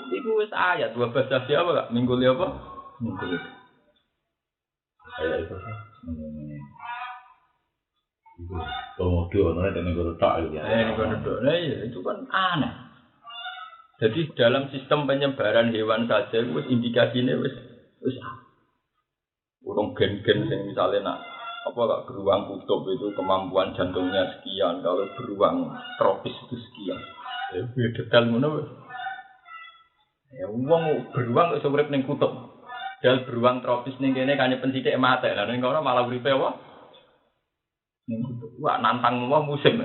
Iku wis ayat 12 siapa gak? Minggu li apa? Minggu li. Ayat itu kan. Komodo ana nek nggo tok ya. Nggo tok. Lah iya itu kan aneh. Jadi dalam sistem penyebaran hewan saja wis indikasinya wis urung gen-gen sing misale nak apa gak beruang kutub itu kemampuan jantungnya sekian, kalau beruang tropis itu sekian. Ya detail ngono wis. Ya wong beruang iso urip ning kutub. Dal beruang tropis ning kene kanye pensithik mate. Lah ning kono malah uripe apa? Ning kutub. Wah nantang wong musim.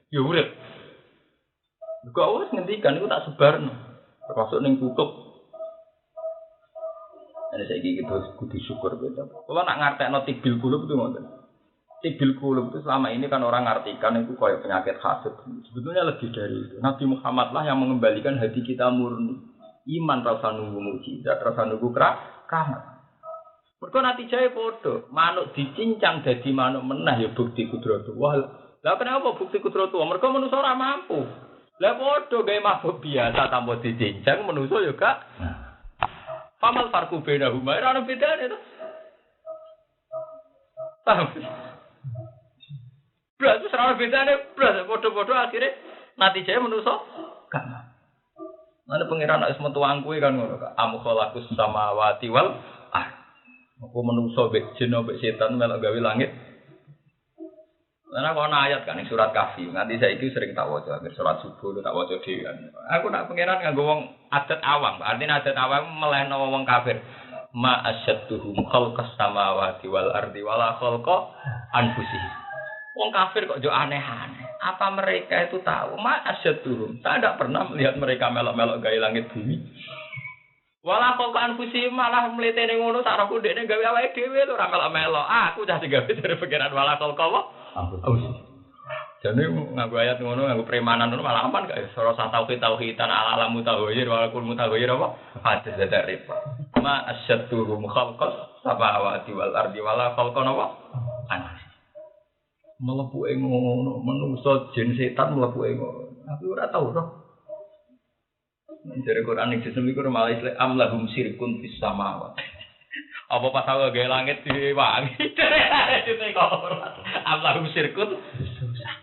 Ya urip. Kok wis ngendikan iku tak sebarno. Termasuk ning kutub. Ana saiki kita kudu syukur beda. Kalau nak ngartekno tibil kulub itu ngoten. Tibil kulub itu selama ini kan orang ngartikan itu kayak penyakit hasad. Sebetulnya lebih dari itu. Nabi Muhammad lah yang mengembalikan hati kita murni. Iman rasa nunggu mukjizat, rasa nunggu keramat. Mergo natijae padha, manuk dicincang dadi manuk menah ya bukti kudratullah. Lah kenapa bukti kudratullah? Mergo manusa ora mampu. Lah padha gawe mabuk biasa tanpa dicincang menungso yo gak. Pamal farku beda huma ora ana bedane to. Paham? Blas ora ana bedane, blas padha-padha akhire natijane menungso gak. Ana pangeran nek metu angkuhe kan ngono kok. Am khalaqus samawati wal ardh. Aku menungso mbek jin mbek setan melok gawe langit. Karena kalau ayat kan yang surat Kahfi, nanti saya itu sering tak waca, surat subuh tak waca dhewe kan. Aku nak pengenan nganggo wong adat awam, artinya adat awam melehno wong kafir. Ma asyadduhum khalqas samawati wal ardi wala khalqa anfusihim. Wong kafir kok jo aneh-aneh. Apa mereka itu tahu? Ma asyadduhum. Saya tidak pernah melihat mereka melok-melok gawe langit bumi. Wala khalqa anfusihim malah mletene ngono sarahku dekne gawe awake dhewe lho ora melok-melok. Aku cah digawe dari pengenan wala khalqa apa? Jadi nganggo ayat ngono nganggo premanan ngono malah aman gak sora tauhid-tauhidan ala-ala mutawahhir walaupun mutawahhir apa hadis dari ma asyadduhum khalqas samawati wal ardi wala khalqan apa anas mlebu ngono menungso jin setan mlebu ngono aku ora tau to dari Quran iki sesuk iku malah isle amlahum sirkun fis samawati apa pas aku gawe langit diwangi dari kok amlahum sirkun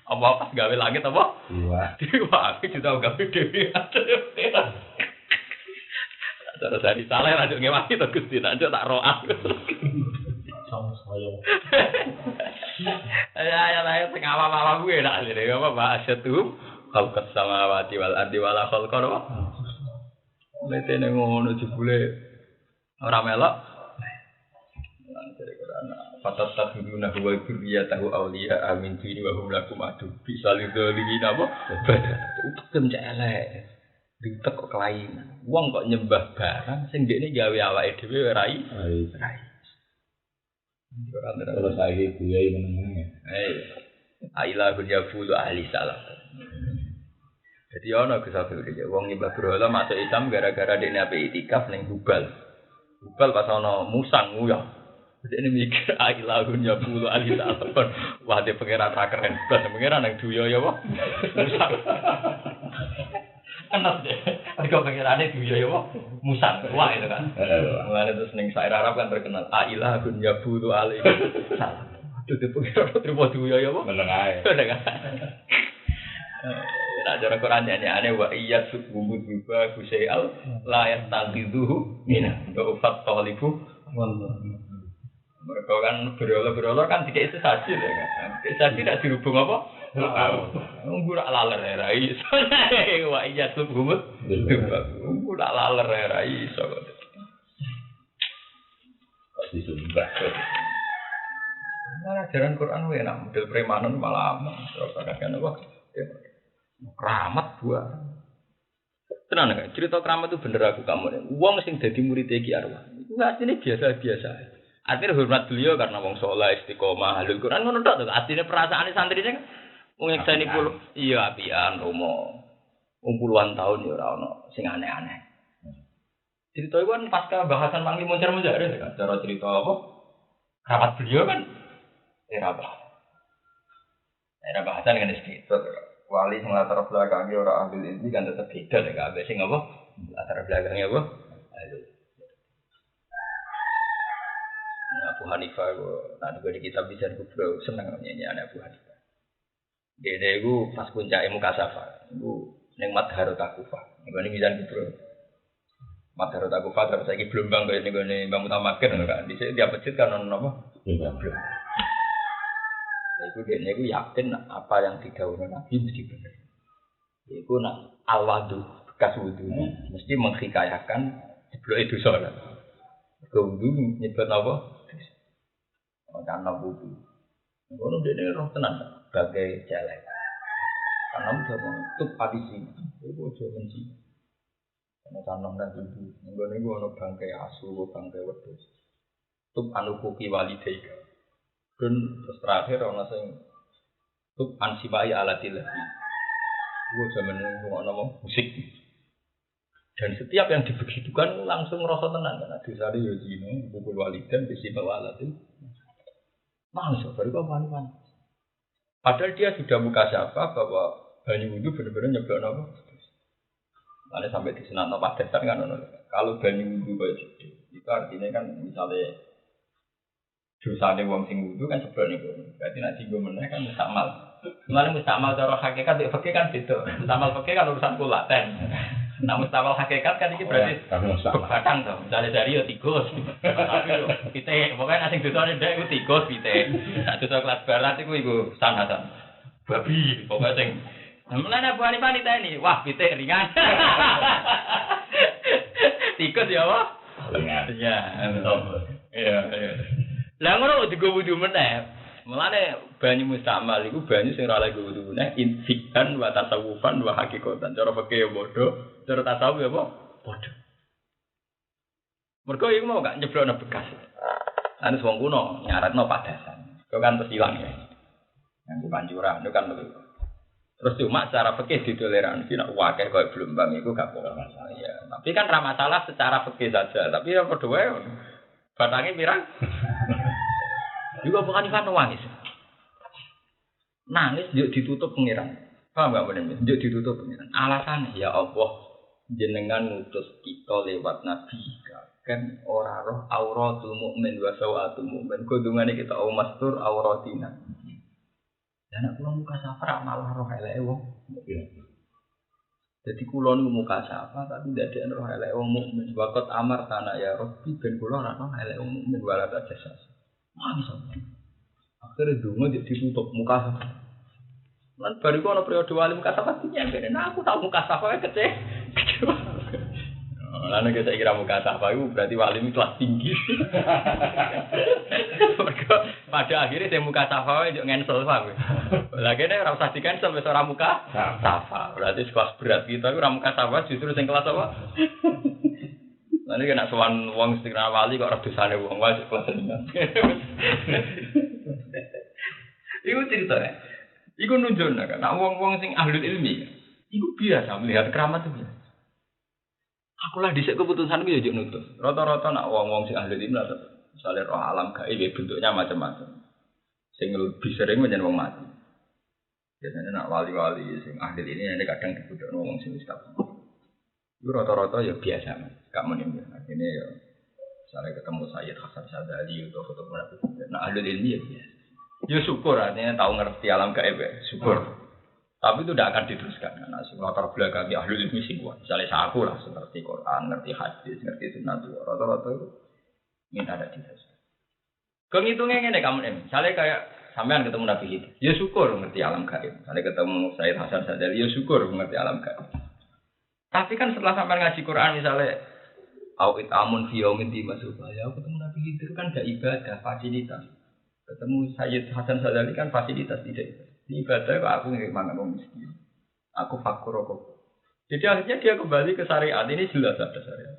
apa pas gawe langit apa diwangi juga gawe dhewe terus dari salah lanjut ngewangi to Gusti lanjut tak roah sama saya ya sing awam-awam kuwi nak lire apa bahasatu khalqas samawati wal ardi wala khalqan apa letene ngono jebule ora melok Fatat takhiduna huwa dzurriyyatahu awliya amin dini wa hum lakum adu bisa lidzalimin apa utem celek ditek kok kelainan wong kok nyembah barang sing dekne gawe awake dhewe ora rai kalau saya kuyai menengah ailahun yafulu ahli salam jadi ana kesabel iki wong nyembah berhala masuk Islam gara-gara dekne ape itikaf ning Hubal pas ana musang nguyah ini mikir ailahun ya bulu alih sahabat wah dia pengeran keren banget pengeran yang duyo ya wah musang enak deh kalau pengerannya duyo ya wah musang wah itu kan mulai itu seneng saya Arab kan terkenal ailahun ya bulu alih sahabat itu dia pengeran terima duyo ya wah menengah nah cara Quran aneh wa iya subumut biba kusyai'al la yastaghidhuhu minah do'ufat talibu wallah mereka kan berolah kan tidak itu saja ya kan saja tidak dirubung apa nunggu tak laler ya rai wah iya tuh gumut nunggu tak laler ya rai so pasti sumpah nah ajaran Quran enak model premanan malah terus kan apa keramat buah tenang kan cerita keramat itu bener aku kamu uang sing jadi murid Ki Arwah itu aslinya biasa-biasa artinya hormat beliau karena wong saleh istiqomah halul Quran ngono tok artinya perasaane santrine kan wong nyekseni puluh iya apian romo puluhan tahun ya ora ono sing aneh-aneh cerita itu kan pasca bahasan Panglima Muncar-Muncar kan cara cerita apa kerabat beliau kan era bahasan kan sedikit wali sing latar belakangnya ora ambil ini kan tetep beda ya kabeh sing apa latar belakangnya apa Abu Hanifah nanti gue di kitab bisa kubro seneng nyanyi Abu Hanifah. Dia itu pas puncak Mukasafa, itu neng Madharot Akufah. Gue bisa kubro Madharot Akufah terus lagi belum bang gue nih bang Mutamakin kan. Di sini dia pecit kan non apa? Belum. Itu dia itu yakin apa yang didahului Nabi mesti benar. Itu nak al-wadu bekas wudunya mesti menghikayakan sebelum itu sholat. Kemudian nyebut apa? Karena wudu. Ngono dene roh tenan sebagai celek. Karena udah tutup hadis ini. Iku aja benci. Karena tanam dan wudu. Ngono iku ono bangkai asu, bangkai wedhus. Tutup anukuki walidaika. Dan terus terakhir ono sing tutup ansibai alatillah. Iku zaman ngono musik. Dan setiap yang dibegitukan langsung rasa tenang karena disari yo zina, pukul walidan bisi bawalatin. Langsung baru kau panik. Padahal dia sudah mukasyafah bahwa banyu wudu bener-bener nyeblok apa? Ada sampai di senat nopo dasar kan kalau banyu wudu kayak gitu, itu artinya kan misalnya dosane wong sing wudu kan seblok niku. Berarti nek sing meneh kan mustamal. Mulane mustamal cara hakikat ya fikih kan beda. Mustamal fikih kan urusan kulaten. Nah mustamal hakikat kan iki berarti batang to. Misale dari yo tikus. Tapi yo pite, pokoke nek sing dosane ndek iku tikus pite. Nek dosa kelas barat iku sanatan. Babi, pokoke sing mulane Bu Hanifah niteni, wah pite ringan. Tikus ya apa? Ringan. Iya. Iya. Lah ngono digo wudu meneh. Mulane banyu mustamal iku banyu sing ora lagi wudu meneh infikan wa tasawufan wa hakikatan. Cara fikih ya padha, cara tasawuf ya apa? Padha. Mergo iku mau gak nyeblokno bekas. Anu wong kuno nyaratno padasan. Kok kan terus ilang ya. Yang pancuran itu kan begitu. Terus cuma secara fikih ditoleransi nek wakil koyo Blombang iku gak apa masalah ya. Tapi kan ra masalah secara fikih saja, tapi ya padha wae. Batange pirang? Juga bukan kan nangis. Nangis yo ditutup pengiran. Paham enggak bener? Yo ditutup pengiran. Alasannya ya Allah jenengan ngutus kita lewat nabi kan ora roh auratul mukmin wa sawatul mukmin. Kudungane kita mastur auratina. Dan aku muka safar malah roh eleke wong. Jadi kula niku muka safar tapi ndak ada roh eleke wong mukmin. Waqat amar tanah ya Rabbi ben kula ora roh eleke wong mukmin wala ta jasa. Mangsa. Akhire dungo ditutup muka safar. Lan bariku ana periode wali muka safar nyampe aku tau muka safar kecil. Lalu kita kira muka safar itu berarti wali ini kelas tinggi. Pada akhirnya saya muka safar itu ngensel paham. Lagi ini orang usah di cancel besok orang muka safar. Berarti kelas berat kita itu orang muka safar justru yang kelas apa? Lalu kena soal uang setengah wali kok ratusan uang wali kelas ini. Itu ceritanya. Itu nunjuknya kan. Nah uang sing ahlul ilmi. Itu biasa melihat keramat itu. Aku lah dhisik keputusan ku yo nutus. Rata-rata nak wong-wong sing ahli ilmu lah misale roh alam gaib bentuknya macam-macam. Sing lebih sering menyen wong mati. Biasanya nak wali-wali sing ahli ini kadang dibudakno wong sing wis kabeh. Itu rata-rata ya biasa, gak menen. Artinya ya misalnya ketemu Sayyid Hasan Sadali atau ketemu Nabi. Nah ahli ilmu ya biasa. Ya syukur artinya tahu ngerti alam gaib ya, syukur. Tapi itu tidak akan diteruskan karena latar belakang ahli ilmu sing kuat. Misalnya aku lah ngerti Quran, ngerti hadis, ngerti sunnah itu rata-rata itu minta ada diteruskan. Kehitungnya ngene kamu em. Misalnya kayak sampean ketemu Nabi itu, ya syukur ngerti alam gaib. Misalnya ketemu Sayyid Hasan Sadali, ya syukur ngerti alam gaib. Tapi kan setelah sampean ngaji Quran misalnya awit amun fi yaumin dimasuba, ya ketemu Nabi itu kan gak ibadah, fasilitas. Ketemu Sayyid Hasan Sadali kan fasilitas tidak. Di ibadah kok aku nggak mangan orang miskin. Aku fakur kok. Jadi akhirnya dia kembali ke syariat. Ini jelas ada syariat.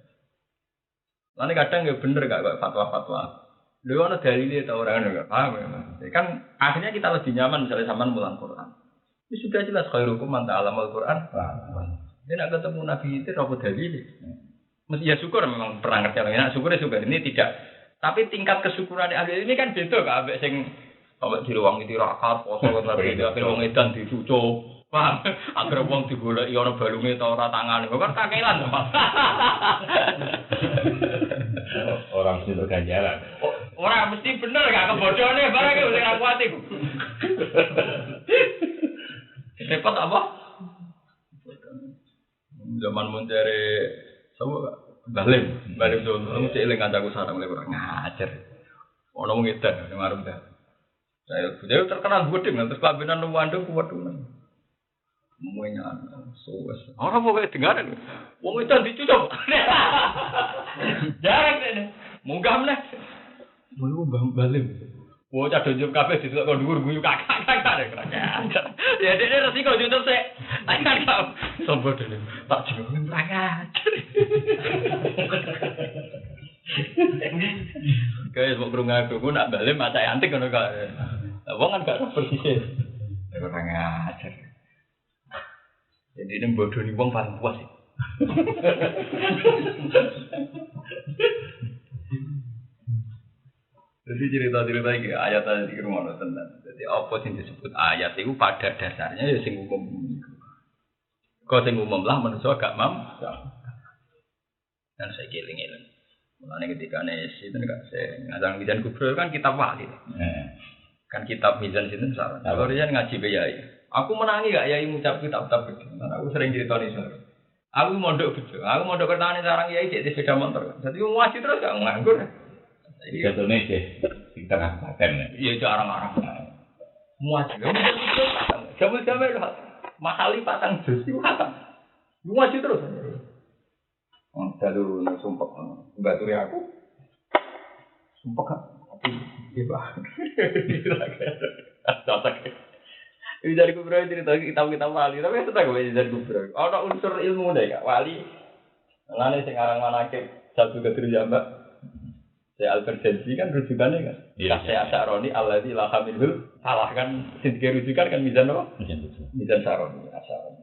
Lalu kadang nggak bener gak fatwa-fatwa. Lu ada dalilnya atau orang nggak paham ya. Kan akhirnya kita lebih nyaman misalnya sama mulang Quran. Ini sudah jelas khairukum man ta'allama al-Quran. Dia nak ketemu Nabi itu apa dalilnya? Mesti ya syukur memang pernah ngerti orang. Syukur ini tidak. Tapi tingkat kesyukuran ahli ini kan beda gak ambek sing sampai di ruang itu rakat, poso kan lagi akhir wong edan dicucuk, paham? Akhir wong digoleki ana balunge ta ora tangane, kok kakelan Pak. Orang sing ganjaran. Ora mesti bener gak kebodhone barang iki sing aku ati. Repot apa? Zaman mencari sapa Balim dulu, mesti eling kancaku sareng lek ora ngajar. Ono wong edan ning warung dah. Saya terkenal gede kan, terus kabinan Wandung kuat tuh. Semuanya suwes. Orang mau kayak dengar, wong itu dicucuk. Jarang deh, munggah mana? Mau balik. Wah cah dojok kafe di sekolah dhuwur guyu kakak deh kerja. Ya dia resiko YouTube sih. Akan kau sombong deh. Tak jujur mereka. Guys, mau kerungan aku nak balik macam antik kan kau. Wong kan gak persis. Orang ngajar. Jadi ini bodoh nih wong paling puas. Jadi cerita-cerita iki ayat-ayat iki rumah tenan. Jadi apa sing disebut ayat itu pada dasarnya ya sing umum. Kau sing umum lah manusia gak dan saya giling-giling. Mulanya ketika nasi itu enggak saya ngajang Mizan Kubro kan kitab wali. Kan kitab Mizan itu salah. Kalau dia ngaji Yai, aku menangi gak Yai ngucap kitab-kitab itu. Karena aku sering cerita nih soal. Aku mondok betul. Aku mondok kertane sarang Yai di sepeda motor. Jadi ngaji terus gak nganggur. Jadi katanya sih di tengah paten. Iya jarang-jarang. Ngaji. Jamu-jamu itu mahali pasang jus itu kata. Ngaji terus. Lalu sumpah baturi aku. Sumpah kan. Iya bah. Ini dari kubro cerita kitab-kitab wali. Tapi sudah gue dari kubro. Ada unsur ilmu deh kak wali. Lainnya sekarang manakib satu keterjambak. Saya Al-Farjanji kan rujukannya kan. Saya Asaroni Alladzi la hamilul salah kan. Sedikit rujukan kan Mizan apa? Mizan Saroni Asaroni.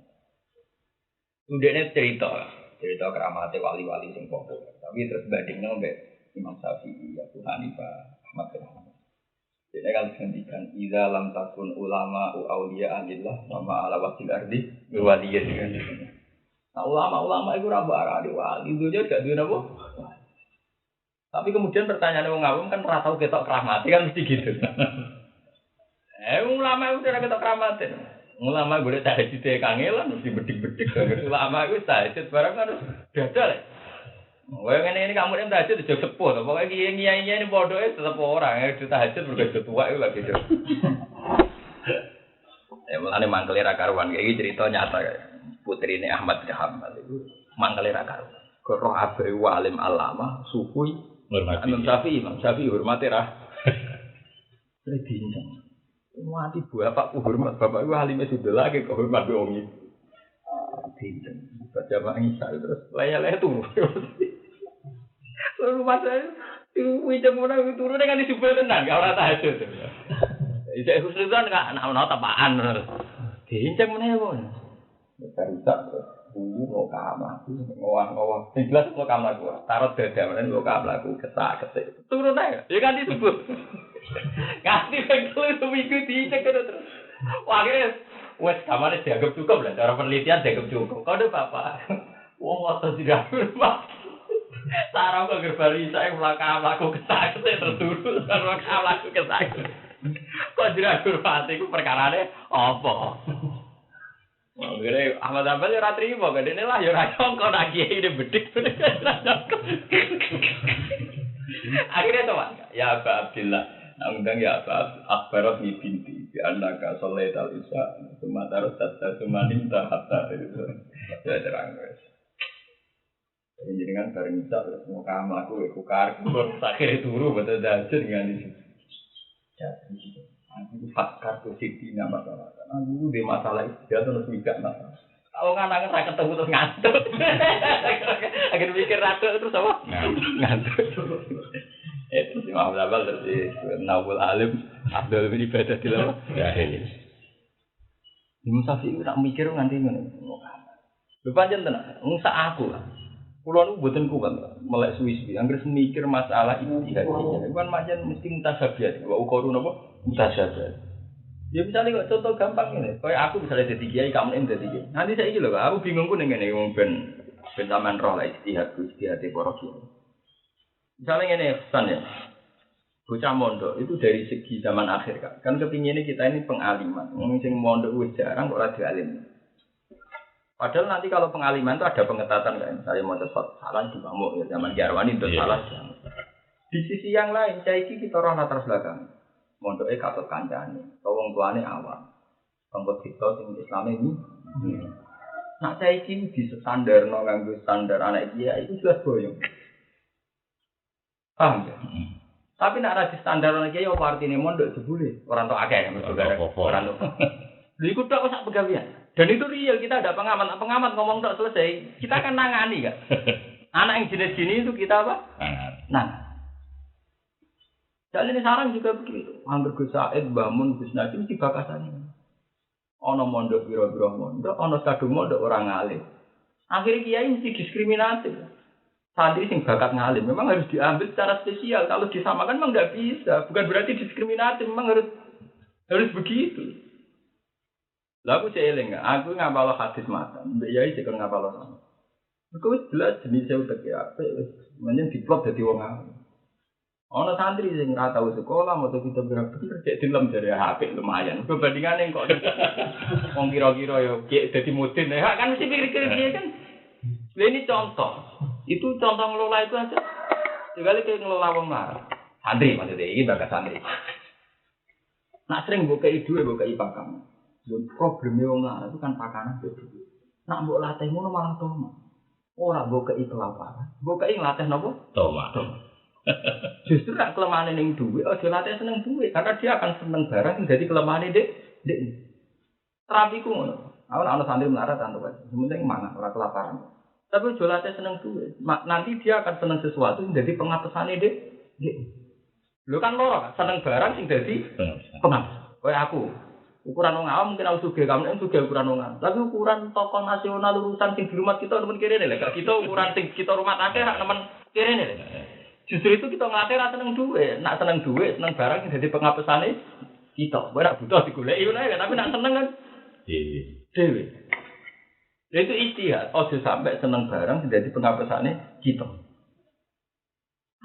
Udahnya cerita keramatnya wali-wali sing populer. Tapi terus bandingnya mbak Imam Syafi'i, Abu Hanifah, Ahmad bin Hanbal. Jadi kalau disebutkan idza lam takun ulama auliya alillah wa ala wajhil ardi waliya juga. Nah ulama-ulama itu ora barang wali, itu aja gak duwe napa. Tapi kemudian pertanyaan wong awam kan ora tau ketok keramat kan mesti gitu. Ulama itu ora ketok keramat. Ulama boleh tahajud kangelan mesti bedik-bedik. Ulama itu tahajud barang harus dadal. Wah ini kamu yang tahajud itu sepuh. Pokoknya kiai-kiai ini bodohnya tetap orang yang tahajud bergaya tua itu lagi tu. Mulane mangkelira karuan kayak cerita nyata kayak putri ini Ahmad bin Hanbal itu mangkelira karuan. Roh abai walim alama sufi Imam Syafi'i hormati rah. Lebih mati bapak hormat bapak itu halimnya sudah lagi kok hormat wong itu. Tidak baca mangisa terus laya-laya turun. Lalu masa itu wijang mana turun dengan disebut tenang gak ora tahajud. Ijek khusnudzan gak ana tapaan. Diincang mana ya pon. Barusak dulu mau kamar ngowah jelas mau kamar gua taruh dada mana mau kamar aku kesak turun aja ya kan disebut. Ganti bengkel itu mengikuti cek terus. Wah akhirnya, wes kamarnya dianggap cukup lah. Cara penelitian dianggap cukup. Kau ada apa? Wong waktu tidak bermak. Sarang ke gerbari saya melaku kesak tertuduh. Melaku kesak. Kau tidak bermati ku perkarane apa? Akhirnya Ahmad Hanbal ya ratri mau gede nih lah ya rayong kau nak kiai ini bedik. Akhirnya tuh ya Aba Abdillah. Undang ya Pak Akbarot ni binti di anaka soletal isya sumatera tata sumanim tahata itu ya terang guys. Jadi dengan bareng isya mau kamu aku kukar akhirnya turu betul dajur dengan itu. Jadi aku fakar tuh sih nama masalah. Aku di masalah itu dia terus mikir masalah. Kalau nganangan saya ketemu terus ngantuk. Akhirnya mikir ratu terus apa? Ngantuk. Itu si Muhammad Abal terus Nawul Alim Abdul bin Ibadah di lalu Imam Syafi'i nak mikir nganti ngono. Lho pancen tenan, ngsa aku lah. Kulo niku mboten kuat melek suwi-suwi. Anggere mikir masalah ijtihad. Kan pancen mesti mutasyabihat. Wa uquru napa? Mutasyabihat. Ya misalnya kok contoh gampang ngene. Kayak aku misalnya dadi kiai, kamu dadi kiai. Nanti saiki lho, aku bingung ku ning ngene wong ben sampean roh lah ijtihad para kiai. Misalnya ini pesan ya, bocah mondok itu dari segi zaman akhir kan kepinginnya kita ini pengaliman, sing mondok wis jarang kok ora dialim. Padahal nanti kalau pengaliman itu ada pengetatan kan, saya mau sesuatu salah di pamuk ya zaman Jarwani itu salah. Di sisi yang lain, saiki kita orang latar belakang, mondoknya katut kancane, wong tuane awam, pengkot kita sing Islam ini. Nak saiki di standar no nganggo standar anak dia itu sudah boyong. Paham ya? Tapi nak ada standar lagi ya apa artinya mondok jebule orang tua akeh orang tua. Lha iku tok sak pegawean. Dan itu real kita ada pengamat ngomong tok selesai. Kita akan nangani kan. Anak yang jenis-jenis itu kita apa? Nah. Dan ini sarang juga begitu. Hampir Gus Said, Bamun, Gus Najim mesti bakasannya. Ono mondok biro-biro mondok, ono kadung mondok orang alim. Akhirnya kiai mesti diskriminatif. Santri sing bakat ngalim memang harus diambil secara spesial. Kalau disamakan memang nggak bisa. Bukan berarti diskriminatif, memang harus begitu. Lah aku eling, aku ngapal hadis matan, mbek yai sik ngapal sama. Iku wis jelas jenis utek ya, wis menyen diplot dadi wong awam. Ana santri sing ora tau sekolah, mau kita berapa cek dilem dari HP lumayan. Perbandingane kok wong kira-kira yo cek dadi mudin ya kan mesti pikir-pikir piye kan. Lah ini contoh. Itu contoh ngelola itu aja. Sekali kayak ngelola wong marah. Santri maksudnya iki bakat santri. Nak sering mbok kei dhuwit mbok kei pakam. Problemnya wong marah itu kan pakanan itu. Nak mbok latih ngono malah toma. Ora mbok kei kelaparan. Mbok kei nglatih napa? Toma. Justru nak kelemahan ning dhuwit aja latih seneng dhuwit karena dia akan seneng barang sing dadi kelemahan Dek. Terapiku ngono. Ana santri melarat antuk wae. Penting mangan ora kelaparan. Tapi aja latih seneng dhuwit. Nanti dia akan seneng sesuatu sing dadi pengapesane Dek. Lho kan loro seneng barang sing dadi pengapes. Kayak aku. Ukuran wong awam mungkin aku sugih, kamu sugih ukuran wong awam. Tapi ukuran tokoh nasional urusan sing di rumah kita nemen kene lho. Kita ukuran sing kita rumah akeh rak nemen kene lho. Justru itu kita ngelatih rasa seneng duit, nak seneng duit, seneng barang yang jadi pengapesane kita. Berak butuh digoleki ngono ya, tapi nak seneng kan dewe. Itu ijtihad, ojo sampai seneng barang yang jadi pengapesane kita.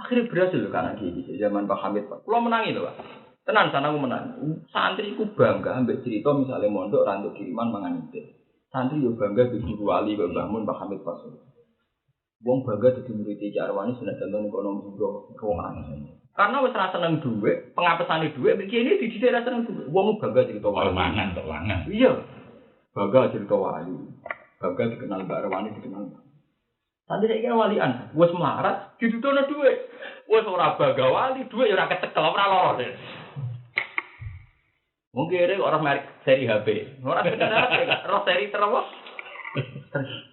Akhirnya berhasil loh karena gini, zaman Pak Hamid Pak. Kulo menangi loh Pak. Tenan sana aku menang. Santri ku bangga ambek cerita misalnya mondok rantuk kiriman mangan itu. Santri yo bangga di guru wali Mbah Mun Pak Hamid Pak. Wong bangga dadi murid Ki Arwani sunah contoh ekonomi keuangan. Karena wis ra seneng dhuwit, pengapesane dhuwit iki ini dididik ra seneng dhuwit. Wong bangga cerita wali. Mangan tok mangan. Iya. Bangga cerita wali. Bangga dikenal Mbak Arwani dikenal. Tadi saiki walian, wis melarat ditutono dhuwit. Wis ora bangga wali, dhuwit ya ora kecekel, ora loro. Mungkin ini orang merek seri HP. Orang benar roh seri terus.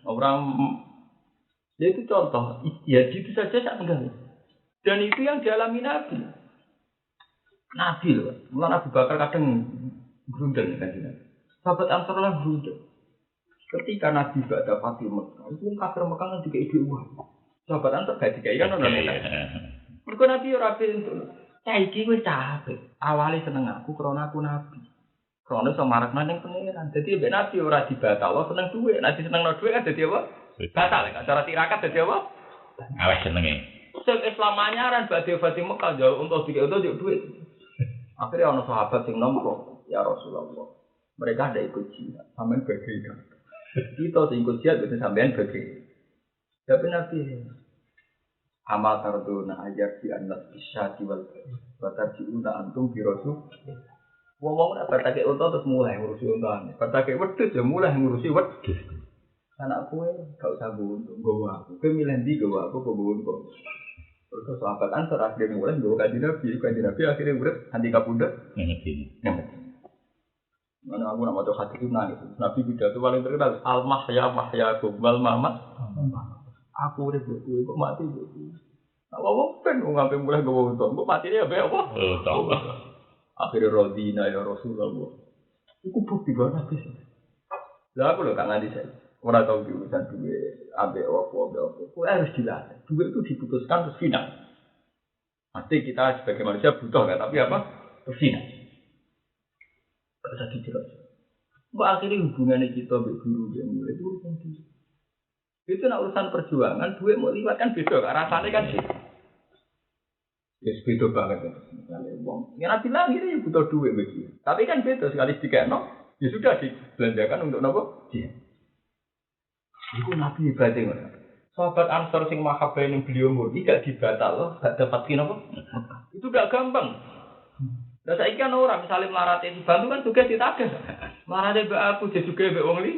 Orang ya itu contoh, ya gitu saja tak enggak. Dan itu yang dialami Nabi. Nabi loh, mulai Abu Bakar kadang berundel kan dia. Sahabat Ansor lah berundel. Ketika Nabi baca Fatih Mekah, itu kafir Mekah kan juga ibu uang. Sahabat Ansor gak dikaikan orang lain. Mereka Nabi rapi itu. Saiki wis capek. Awale seneng aku krana aku Nabi. Krana iso marakna ning pangeran. Dadi mbek Nabi ora dibatal, seneng duwe. Nek senengno duwe kan dadi apa? Batal kan cara tirakat dadi apa? Awes senenge. Sing Islam anyaran badhe Fatih Mekah jauh untuk dikek duit. Akhirnya ana sahabat sing nompo, ya Rasulullah. Mereka ada ikut jihad, sampean bagi kan. Kita sing ikut jihad itu sampean bagi. Tapi Nabi amal tarduna ajar di anak bisa diwal batar diuna antum birosu. Wong-wong nek batake unta terus mulai ngurusi untane. Batake wedhus ya mulai ngurusi wedhus. Anak kowe gak usah nggowo aku. Kowe milih ndi nggowo aku kok nggowo unta. Terus sahabat Ansor akhirnya mulai nggowo kanjeng Nabi akhirnya urip anti kapundhut. Mana aku nak maca hadis itu nangis. Nabi pidato paling terkenal al-mahya wal mamat. Aku urip kowe kok mati kowe. Apa ben wong ampe mulai nggowo unta. Kok matine ya apa? Oh, akhirnya rodina ya Rasulullah. Iku bukti bahwa Nabi. Lah aku lho kan nanti saya. Orang tahu diurusan duit, ambek apa. Kau harus dilatih. Duit itu diputuskan terus final. Pasti kita sebagai manusia butuh kan, tapi apa? Terus final. Tak usah dijelaskan. Kok akhirnya hubungannya kita dengan guru yang mulai itu urusan duit. Itu nak urusan perjuangan, duit mau liwat kan beda. Rasanya kan sih. Ya beda banget ya. Misalnya uang. Ya Nabi bilang ini butuh duit begitu. Tapi kan beda sekali dikeno, ya sudah dibelanjakan untuk apa? Iya. Iku Nabi ibadah. Sahabat Ansor sing mahabbah ning beliau murni gak dibatal loh, gak dapat apa? Itu gak gampang. Lah saiki kan ora misale mlarate dibantu kan juga ditagih. Mlarate mbak aku juga mbek wong li.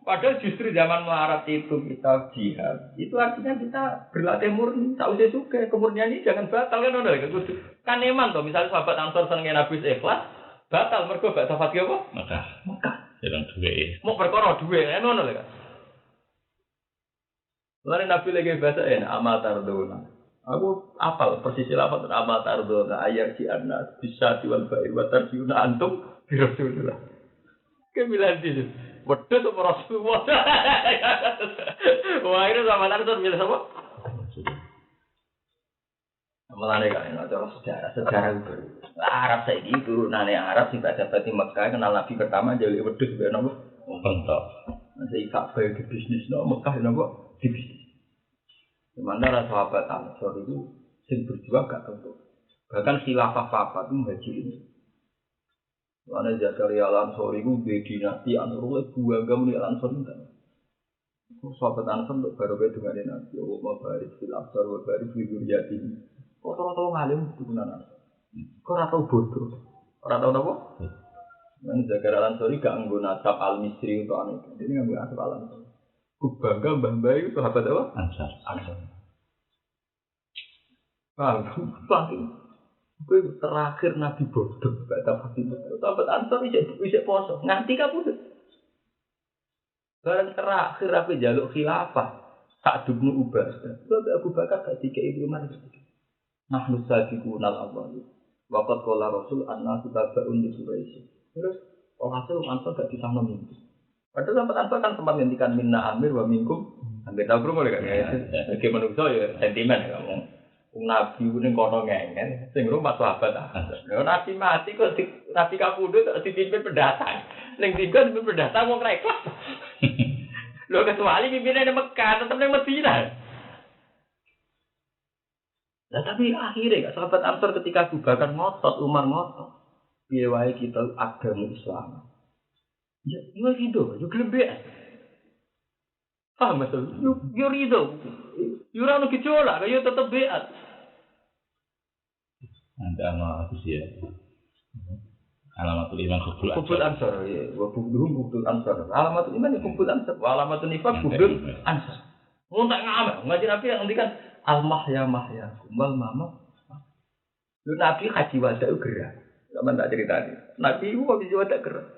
Padahal justru zaman melarat itu kita jihad. Itu artinya kita berlatih murni, tak usah suka. Kemurnian ini jangan batal kan udah kan iman toh. Misalnya sahabat Ansor senenge Nabi ikhlas, batal mergo gak dapat apa? Mekah. Sedang duwe. Mau perkara duwe ngono lho kan. Lalu Nabi lagi bahasa amal tardona. Aku apal persis lafaz amal tardona ayat si anas bisa diwal bair wa tarjiuna antum bi Rasulullah. Kemilan di wedhus apa Rasulullah. Wah itu sama Rasul milih apa? Amalane kan ana sejarah itu. Arab saiki turunane Arab sing baca-baca Mekah kenal Nabi pertama jadi wedhus ben apa? Pentok. Nanti kabeh di bisnis Mekah napa? Di bisnis. Sementara sahabat Ansor itu sing berjuang gak tentu. Bahkan khilafah papa itu muhajirin. Karena Zakaria Al-Ansor itu di dinasti Ansor itu buangga muni Al-Ansor itu. Sahabat Ansor untuk baru dengan Nabi. Allah baris fil Ansor wa baris fil Zuriyati. Kok tau ngalim dukunan Ansor. Kok ora tau bodoh. Ora tau napa? Nah, Zakaria Al-Ansor gak nggo nasab Al-Misri untuk ane. Ini nggo nasab Al-Ansor. Ku bangga mbah-mbah itu sahabat apa? Ansor. Gue terakhir Nabi bodoh, gak dapat itu. Sahabat Ansor bisa poso, nganti kabudut. Barang terakhir apa jaluk khilafah, tak dubnu ubah. Sebab Abu Bakar gak dikei Umar. Nahnu sabiqunal awwal. Waqat qala Rasul anna tabaun di Quraisy. Terus Rasul Ansor gak disangno mimpi. Padahal sahabat Ansor kan sempat ngendikan minna amir wa minkum. Ambil tahu mulai kan ya. Sebagai manusia ya sentimen ya ngomong. Nabi ning kono ngengen sing rumah sahabat Ansor. Lha Nabi mati kok Nabi kapundhut kok dipimpin pendatang. Ning tiga dipimpin pendatang wong ra ikhlas. Lho kecuali pimpinane Mekah tetep ning Madinah. Nah tapi akhirnya sahabat Ansor ketika Abu Bakar ngotot, Umar ngotot. Piye wae kita agama Islam. Ya, yo rido, yo glebek. Paham betul? Yo rido. Yo ora ono gejolak, yo tetep beat. Nanti ana ya. Alamatul iman kubul ansor ya, wa kubul ansor. Alamatul iman ya kubul ansor, wa alamatul nifaq kubul ansor. Ngontak ngamal, ngaji Nabi yang ngendikan al-mahya mahyakum wal mama. Lu Nabi haji wada gerak. Sama tak ceritani. Nabi itu haji wada gerak.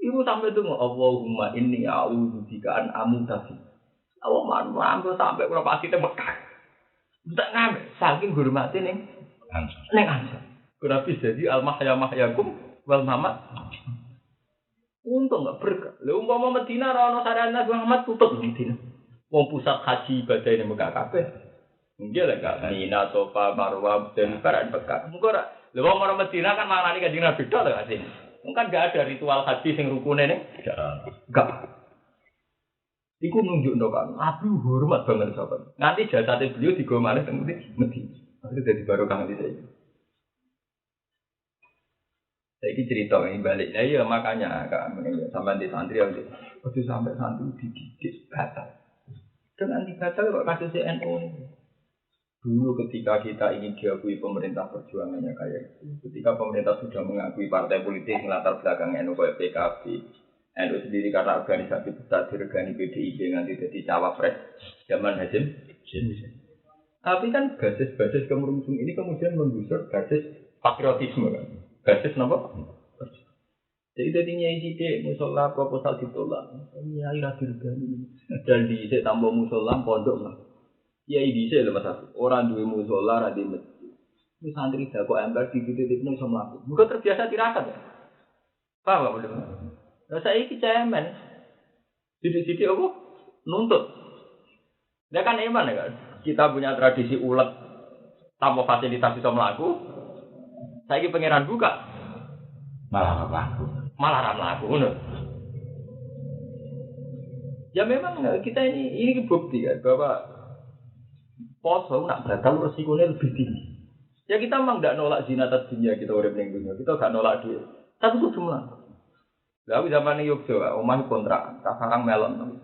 Ibu sampai itu Allahumma inni a'udzu bika an amutafi. Allah mampu sampai kalau pasti Mekah. Tak ngamen, saking hormati ning ansor. Nabi jadi al-mahya mahyakum wal mamat. Untung enggak berkah. Lha umpama Madinah ora ono syariat Nabi Muhammad tutup Madinah. Wong pusat haji ibadah ning Mekah kabeh. Nggih lek gak Mina, Safa, Marwah dan Barat Mekah. Mengko ora. Lha wong ora Madinah kan marani Kanjeng Nabi tok lho asine. Mungkin enggak ada ritual haji sing rukune ning. Enggak. Iku nunjuk kan, Nabi hormat banget sahabat. Nanti jasate beliau digo malih teng Madinah. Akhirnya dadi barokah nanti saya. Saiki cerita ini balik. Nah iya makanya sampai di santri aja. Waktu sampai santri dididik batal. Dan anti batal kok kasus NU ini. Dulu ketika kita ingin diakui pemerintah perjuangannya kayak itu. Ketika pemerintah sudah mengakui partai politik latar belakang NU kayak PKB. NU sendiri karena organisasi besar diregani PDIP nanti jadi cawapres zaman Hasim. Tapi kan basis-basis kemerungsung ini kemudian menggusur basis patriotisme kan. Basis apa? Jadi tadinya ide musola proposal ditolak. Nyai ra diregani. Dan diisi tambah musola pondok lah. Ya diisi lho Mas. Orang duwe musola ra di masjid. Wis santri dak kok ember titik-titikno iso mlaku. Muga terbiasa tirakat ya. Paham gak boleh? Lah saiki cemen. Sidik-sidik apa? Nuntut. Lah kan iman ya kan. Kita punya tradisi ulet tanpa fasilitas iso mlaku. Saiki pangeran buka malah mlaku. Malah ra mlaku ngono. Ya memang kita ini bukti kan bahwa poso nak batal resikonya lebih tinggi. Ya kita memang tidak nolak zina atas dunia kita urip ning dunia. Kita gak nolak duit. Tapi itu jumlah. Lah zaman ini Yogyakarta omah kontrak, tak sarang melon.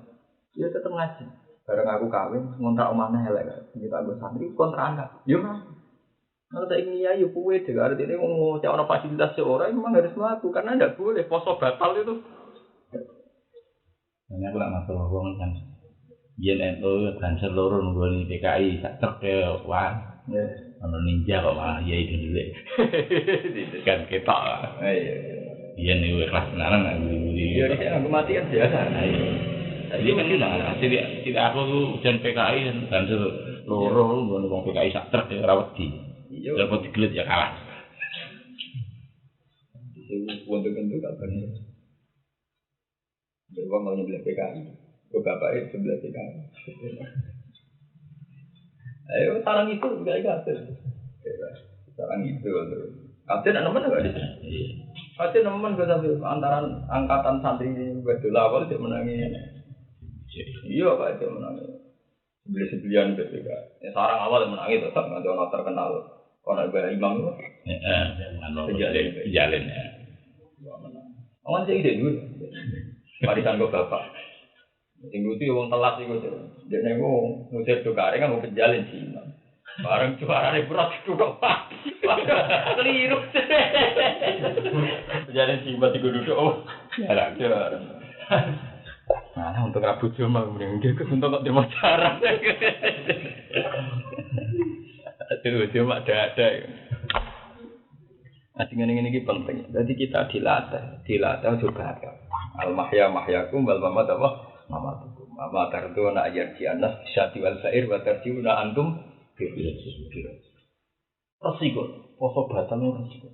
Ya tetep ngaji. Bareng aku kawin ngontrak omahnya elek. Kita nggo santri kontrakan kan. Yo Mas. Kalau saya ingin ya, yuk kue juga artinya mau cari fasilitas seorang memang harus melakukan karena tidak boleh poso batal itu. Ini aku nak masalah uang kan, JNU dan seluruh nunggu PKI tak terke wah, kalau ninja kok malah ya itu dulu, kan ketok. JNU kelas senaran aku di. Ya aku mati kan biasa. Jadi kan tidak aku dan PKI dan seluruh nunggu PKI tak terke rawat di. Kalau digelut ya kalah. Untuk kabarnya. Jadi mau nyebelih PKI, bapaknya sebelah PKI. Ayo sarang itu enggak ingat. Sarang itu Kapten nemen enggak di. Kapten nemen gak sampai antaran angkatan santri wedul awal dia menangi. Iya Pak dia menangi. Sebelian BPK. Ya sarang awal menangi tetap nggak ono terkenal. Kalau ada imam itu. Jalin ya. Awan sih ide dulu. Warisan kok bapak. Sing lucu wong telat iku. Dek nego ngusir tukare kan mau penjalin sih imam. Bareng suarane berat duduk Pak. Keliru. Penjalin sih mati duduk. Oh, jarang. Nah, untuk Rabu Jumat mending dia untuk kok terima cara. Aduh, cuma ada. Nah, dengan ini penting. Jadi kita dilatih juga ada. Al-mahya mahyakum wal mamat apa? Mamatukum. Mama tarduna ayarji'anas syati wal sa'ir wa tarji'una antum resiko. Poso batal resiko.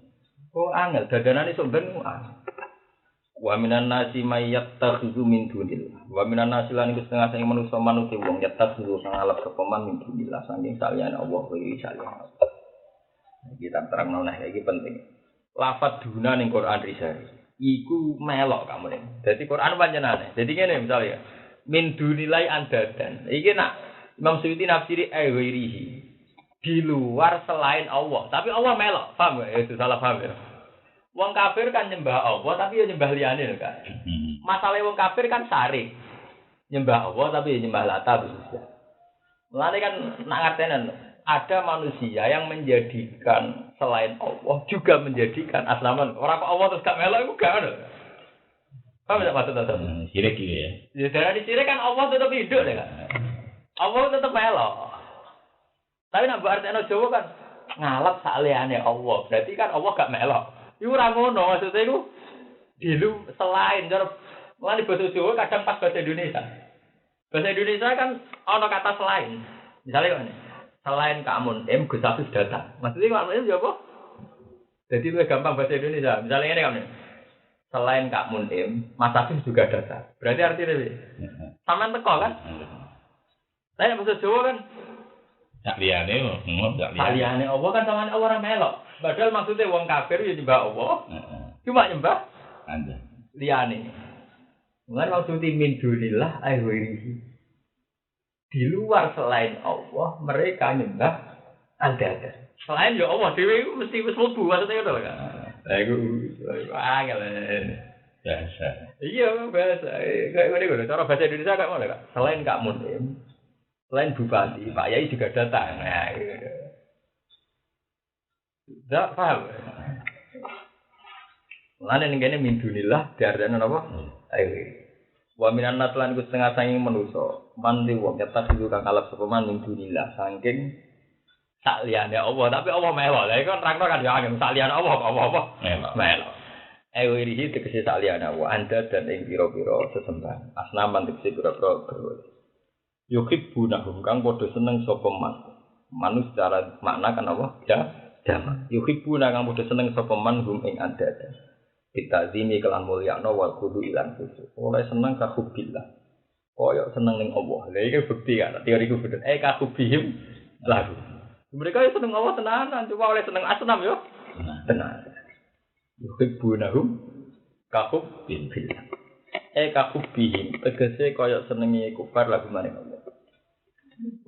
Oh, angel dadanane sok ben wa minan nasi may yattakhidhu min dunillah. Wa minan nasi lan iku setengah sing manusa manut wong yattakhidhu kang alap kepeman min dunillah saking saliyane Allah wa saliyane. Kita terangno nah iki penting. Lafaz duna ning Quran risari iku melok kamu ning. Dadi Quran panjenengane. Dadi ngene misalnya min dunilai andadan. Iki nak Imam Suyuti nafsiri ghairihi. Di luar selain Allah, tapi Allah melok. Paham ya? Itu salah paham ya. Wong kafir kan nyembah Allah tapi ya nyembah liyane lho kan. Masalah wong kafir kan sari. Nyembah Allah tapi ya nyembah Lata bisa. Mulane kan nak ngertenen ada manusia yang menjadikan selain Allah juga menjadikan aslaman. Ora kok Allah terus gak melok iku gak ono. Paham tak maksud-maksud? Sirik gitu ya. Ya dari sirik kan Allah tetap hidup deh kan. Allah tetap melok. Tapi nak artine Jawa kan ngalap saliyane Allah. Berarti kan Allah gak melok. Iku ora ngono maksudnya iku dilu selain cara mulane basa Jawa kadang pas bahasa Indonesia. Bahasa Indonesia kan ana kata selain. Misalnya kan selain kamu Gus Hafiz datang. Maksudnya kamu itu apa? Jadi lebih gampang bahasa Indonesia. Misalnya ini kamu selain kamu Mas Hafiz juga datang. Berarti artinya sampean teko kan? Saya bahasa Jawa kan Saliyane Allah kan sampean ora melok. Padahal maksudnya wong kafir ya nyembah Allah. Cuma nyembah Anda. Liyane. Mulane maksudnya min dunillah aywirihi. Di luar selain Allah mereka nyembah Anda. Selain ya Allah dhewe mesti wis mlebu maksudnya ngono kan. Lah iku angel. Biasa. Iya, biasa. Kayak ngene cara bahasa Indonesia kayak ngono kan. Selain Kak Munim, selain Bupati, Pak Yai juga datang. Nah, gitu. Tak paham. Mulane ning kene min dunillah diarani apa? Ayo. Wa minan nas lan ku setengah sanging manusa. Man di wong ketak itu kang kalap sapa man min dunillah saking sak liyane Allah, tapi Allah melok. Lah iku nerangno kan ya angel sak liyane Allah apa? Melok. Ayo irihi tegese sak liyane Allah, anda dan ing pira-pira sesembahan. Asnaman tegese pira-pira berhala. Yuhibbunahum kang padha seneng sapa man. Manus secara makna kan apa? Ya. Jama. Yuhibbuna kang padha seneng sapa man hum ing andada. Kita zini kelan mulyakno wal kudu ilan kudu. Oleh seneng ka hubbillah. Kaya seneng ning Allah. Lha iki bukti kan teori ku bener. Ka hubihim lahu. Mereka seneng Allah tenanan, cuma oleh seneng asnam yo. Tenan. Yuhibbunahum ka hubbillah. Ka hubihim tegese kaya senenge kufar lagu maring Allah.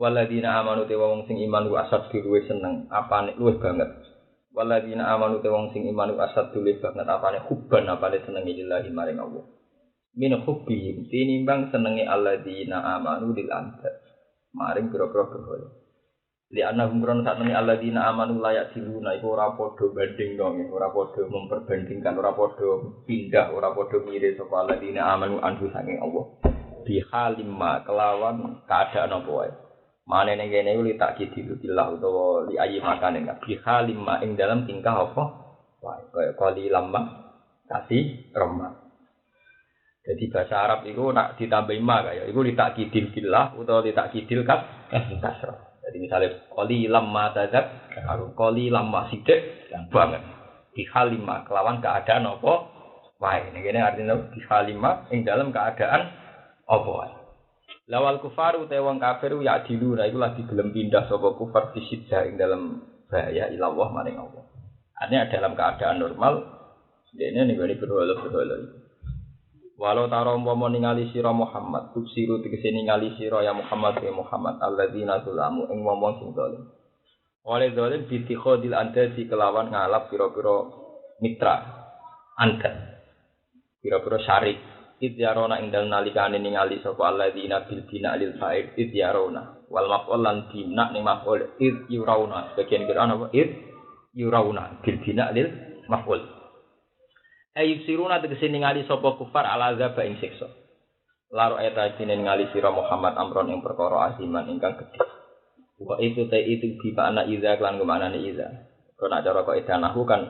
Waladina amanu te wong sing iman ku asad luwih seneng apane luwih banget. Waladina amanu te wong sing iman ku asad luwih banget apane hubban apane senenge lillahi maring Allah. Min hubbihim tinimbang senenge alladina amanu lil anta. Maring pira-pira berhala. Li annahum kron sakmene alladina amanu layak diluna iku ora padha banding dong, ora padha memperbandingkan, ora padha pindah, ora padha mirip saka alladina amanu anhu saking Allah. Bi halimma kelawan keadaan apa wae. Mane ning kene iki tak kidillah utawa li ayi makane enggak bi halimma ing dalam tingkah apa wae kaya kali lamba kasih remah. Jadi bahasa Arab itu nak ditambah ma kaya iku li tak kidillah utawa li tak kidil kasrah. Jadi misalnya kali lamma tazak karo kali lamma sidik banget. Bi halimma kelawan keadaan apa wae. Ning kene artinya bi halimma ing dalam keadaan apa wae. Lawal kufaru te wong kafir ya dilu ra iku lagi gelem pindah sapa kufar fisidha ing dalam bahaya ilallah maring Allah. Artinya dalam keadaan normal, ini berhala-berhala. Walau taro umpama ningali sira Muhammad, tuksiru tegese ningali sira ya Muhammad ya Muhammad alladzina zalamu ing wong sing zalim. Oleh zalim bitikhodil andasi kelawan ngalap pira-pira mitra anda. Pira-pira syarik idyarona ing dalem nalikane ningali sapa alladzina bil bina lil fa'id idyarona wal maf'ul lan bina ning maf'ul id yurauna bagian Quran apa id yurauna bil bina lil maf'ul. Ayub siruna tegese ningali sapa kufar ala azab ing siksa. Laro eta dene ningali sira Muhammad amron ing perkara aziman ingkang gedhe. Wa itu bi ana iza lan gumanane iza. Kana cara kok idanahu kan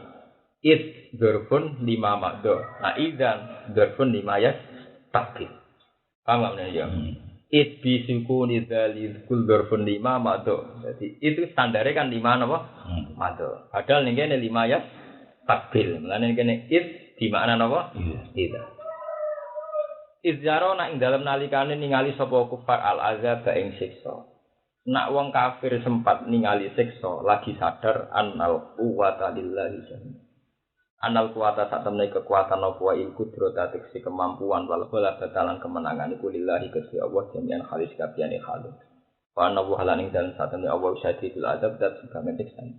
id dzarfun 5 maddo. Nah idzan dzarfun 5 ya takdir. Paham enggak ya? Id bi sukuni dzalil kul dzarfun 5 maddo. Jadi itu standare kan 5 napa? Maddo. Padahal ning kene 5 ya takdir. Mulane kene id di makna napa? Iya. Izjaro nak ing dalem nalikane ningali sapa kufar al azab ing siksa. Nak wong kafir sempat ningali siksa lagi sadar annal quwwata lillahi jami'an. Annal quwwata satemene kekuatan apa il kudrata tekse kemampuan wal bala batalan kemenangan iku lillahi Gusti Allah jami'an halis kabehane halus. Wa anna wa halaning dalem satemene Allah syadidul azab dat sebagai teksan.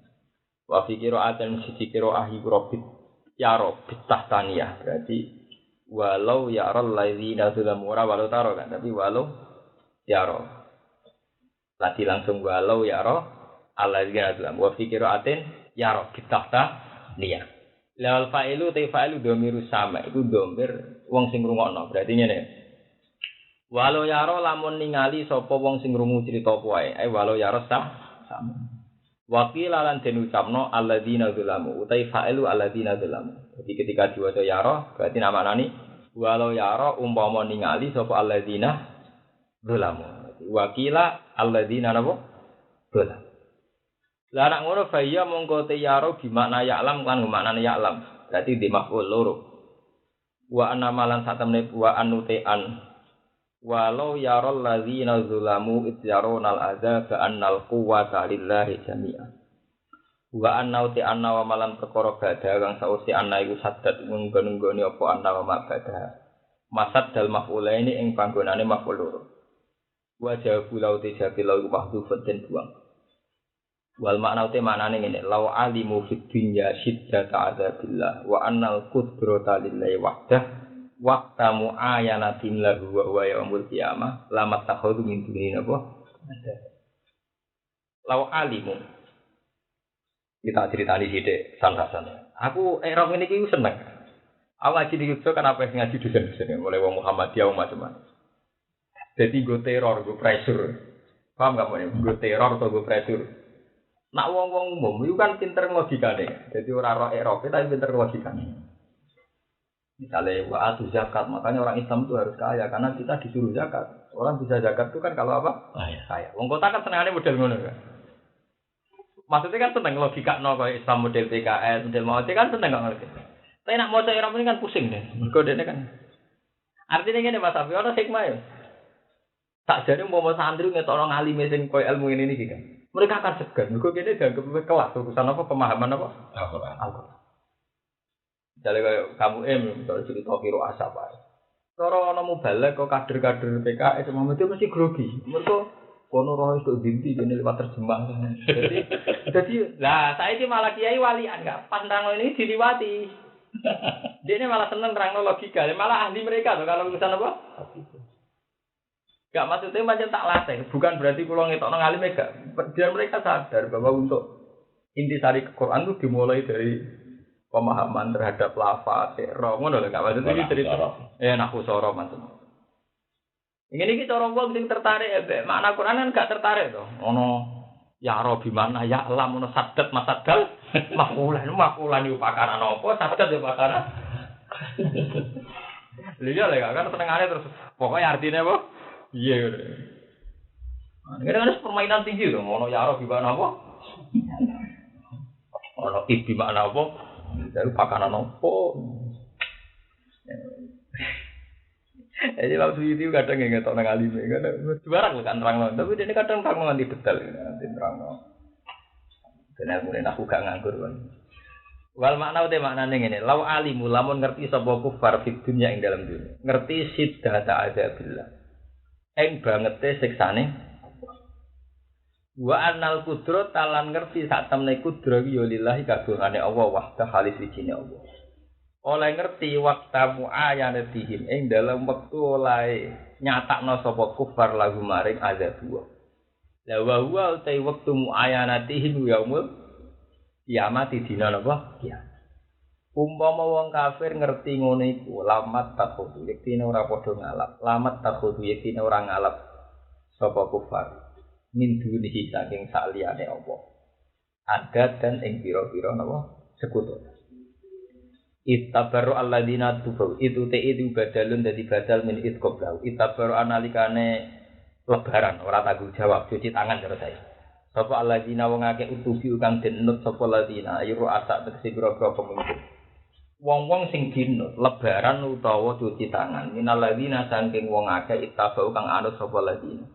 Wa fi qira'atin sisi qira'ah rabbit ya Rob tahtaniyah berarti walau ya rol ladzina zalamu walau taro kan tapi walau ya Rob tadi langsung walau ya Rob alladzina zalamu wa fi qira'atin ya Rob tahtaniyah lawal fa'ilu ta fa'ilu dhamiru sama iku dhamir wong sing ngrungokno berarti ngene walau ya Rob lamun ningali sapa wong sing ngrungu crita apa wae walau ya Rob sama Wakil lan den ucapno alladzina zalamu utai fa'ilu alladzina zalamu. Jadi ketika diwaca yara berarti namanani walau yara umpama ningali sapa alladzina zalamu. Wakila alladzina napa? Zalam. Lah nek ngono fa iya mongko te yara bimakna ya'lam kan maknane ya'lam. Berarti di maf'ul loro. Wa anna malan satemene wa anutean walau yarol ladzina zulamu idyaronal azab annal quwwata lillahi jami'an wa anna uti anna wa malan perkara badha kang sausi anna iku sadat nggon-nggone apa anna wa badha masad dal maf'ulaini ing panggonane maf'ul loro wa jawabu lauti jabilau mahdhufun den buang wal makna uti maknane ngene law alimu fid dunya shiddata adzabillah wa annal qudrata lillahi wahdah Waktu mu'ayanatin lahu wa yaumul qiyamah lamat takhudhu min dunin apa? Lau alimu. Kita ceritani sithik san-san. Aku erong ini ki seneng. Aku ngaji di Yogyakarta kan apa ngaji dosen-dosen mulai wong Muhammadiyah macam-macam. Jadi go teror, go pressure. Paham gak mau go teror atau go pressure? Nak wong-wong umum itu kan pinter logikane. Jadi ora roh Eropa tapi pinter logikane. Misalnya wa'atu zakat, makanya orang Islam itu harus kaya karena kita disuruh zakat. Orang bisa zakat itu kan kalau apa? Kaya. Wong kota kan senengane model ngono kan. Maksudnya kan seneng logika no kayak Islam model PKS, model mau kan seneng gak ngerti. Tapi nak maca Arab ini kan pusing deh. Mergo dene kan. Artinya ngene Mas Afi, ono hikmah ya. Tak jane umpama santri ngetokno ngalim sing koyo ilmu ini iki kan. Mereka akan segan. Mergo kene dianggap kelas urusan apa pemahaman apa? Al-Qur'an. Misalnya kayak kamu misalnya cerita kiro asap aja. Kalau orang mau balik ke kader-kader PKS, itu mesti grogi. Mereka kono roh itu binti jadi lewat terjemah. Jadi, lah saya ini malah kiai walian nggak pas terang ini diliwati. Dia ini malah seneng terang logika, malah ahli mereka tuh kalau urusan apa? Gak maksudnya macam tak latih, bukan berarti pulau ngetok nang alim enggak. Biar mereka sadar bahwa untuk intisari Quran itu dimulai dari pemahaman terhadap lafaz, roh, ngono lho, gak maksudnya iki cerita. Naku soro manten. Ngene iki cara wong sing tertarik makna Quran kan gak tertarik to. Ono ya roh bi mana ya lam ono sadat masadal makulan iki pakaran apa sadat ya pakaran. Liya lek kan senengane terus pokoknya artinya apa? Iya. Ini kan permainan tinggi to, ono ya roh bi mana apa? Ono ibi makna apa? Dari pakanan opo. Jadi langsung itu kadang ngetok nang alime kan. Barang kan terang, tapi dia kadang terang nganti detail, nanti terang. Benar mungkin aku gak nganggur kan. Wal makna uti maknane ngene, lau alimu lamun ngerti sapa kufar fid dunya ing dalam dunya. Ngerti siddata adzabillah. Ing bangete siksane wa annal qudrat talan ngerti sak temne kudrat ya lillahi kagungane Allah wahda halis wijine Allah. Oleh ngerti waktamu ayanatihim ing dalam wektu oleh nyatakno sapa kufar lagu maring azab. La wa huwa utai wektu muayanatihim yaumul kiamat dina napa? Kiamat. Umpama wong kafir ngerti ngono iku, lamat takhudu yektine ora padha ngalap. Lamat takhudu yektine ora ngalap sapa kufar. Min dunihi saking saliyane Allah. Ada dan ing pira-pira napa? Sekutu. Ittabaru alladziina tubu itu badalun dadi badal min itqablahu. Ittabaru analikane lebaran ora tanggung jawab cuci tangan karo saya. Sapa alladziina wong akeh utubi kang denut sapa alladziina ayu asak tegese pira-pira pemimpin. Wong-wong sing dinut lebaran utawa cuci tangan minal alladziina saking wong akeh ittabau kang anut sapa alladziina.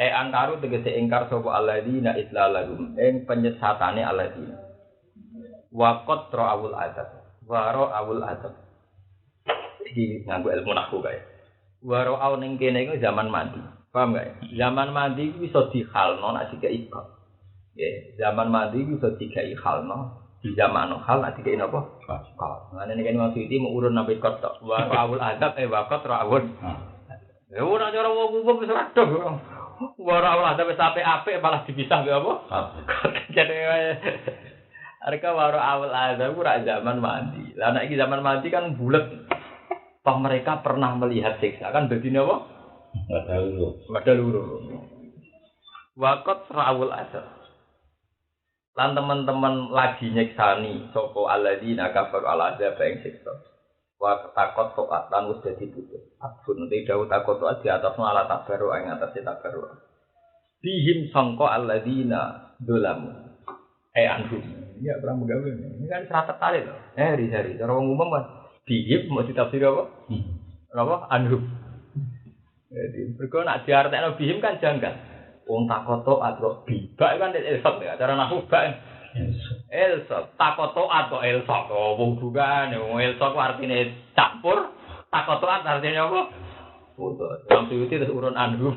Angkaru tegese ingkar sapa alladziina islalahum ing penyesatane alladziina. Waqat ra'ul adab. Waro awul adab. Iki nganggo ilmu nahwu kae. Waro aw ning kene iku zaman mandi. Paham gak ya? Zaman mandi iku iso dihalno nek dikai ikot. Nggih, zaman mandi iku iso dikai halno. Di zaman hal nek dikai napa? Ikot. Ngene iki waktu iki mau urun sampai ikot tok. Waro awul adab waqat rawun. Ya ora cara wong umum wis radong. Waro awul adab wis apik malah dipisah ge apa? Jadi mereka baru awal azab ora zaman mandi. Lah nek iki zaman mandi kan bulet. Toh mereka pernah melihat siksa kan dadi napa? Padha luru. Waqat rawul azab. Lan teman-teman lagi nyeksani sapa alladzina kafaru ala azab ing siksa. Wa takot toat lan wis dadi putus. Abun te dawuh takot toat di atas ala tabaru ing atas tabaru. Bihim sangka alladzina dzalamu. Anhum. Ya perang begawe. Ini kan serata tali loh. Ri-ri. Cara wong umum kan bihim mau ditafsir apa? Apa? Anhum. Jadi mergo nak diartekno bihim kan janggal. Wong takoto atau bibak kan elsok ya. Cara nahwu bak. Elsok takoto atau elsok. Oh wong bukan. Wong elsok artine campur. Takoto artine apa? Putus. Sampai itu urun anhum.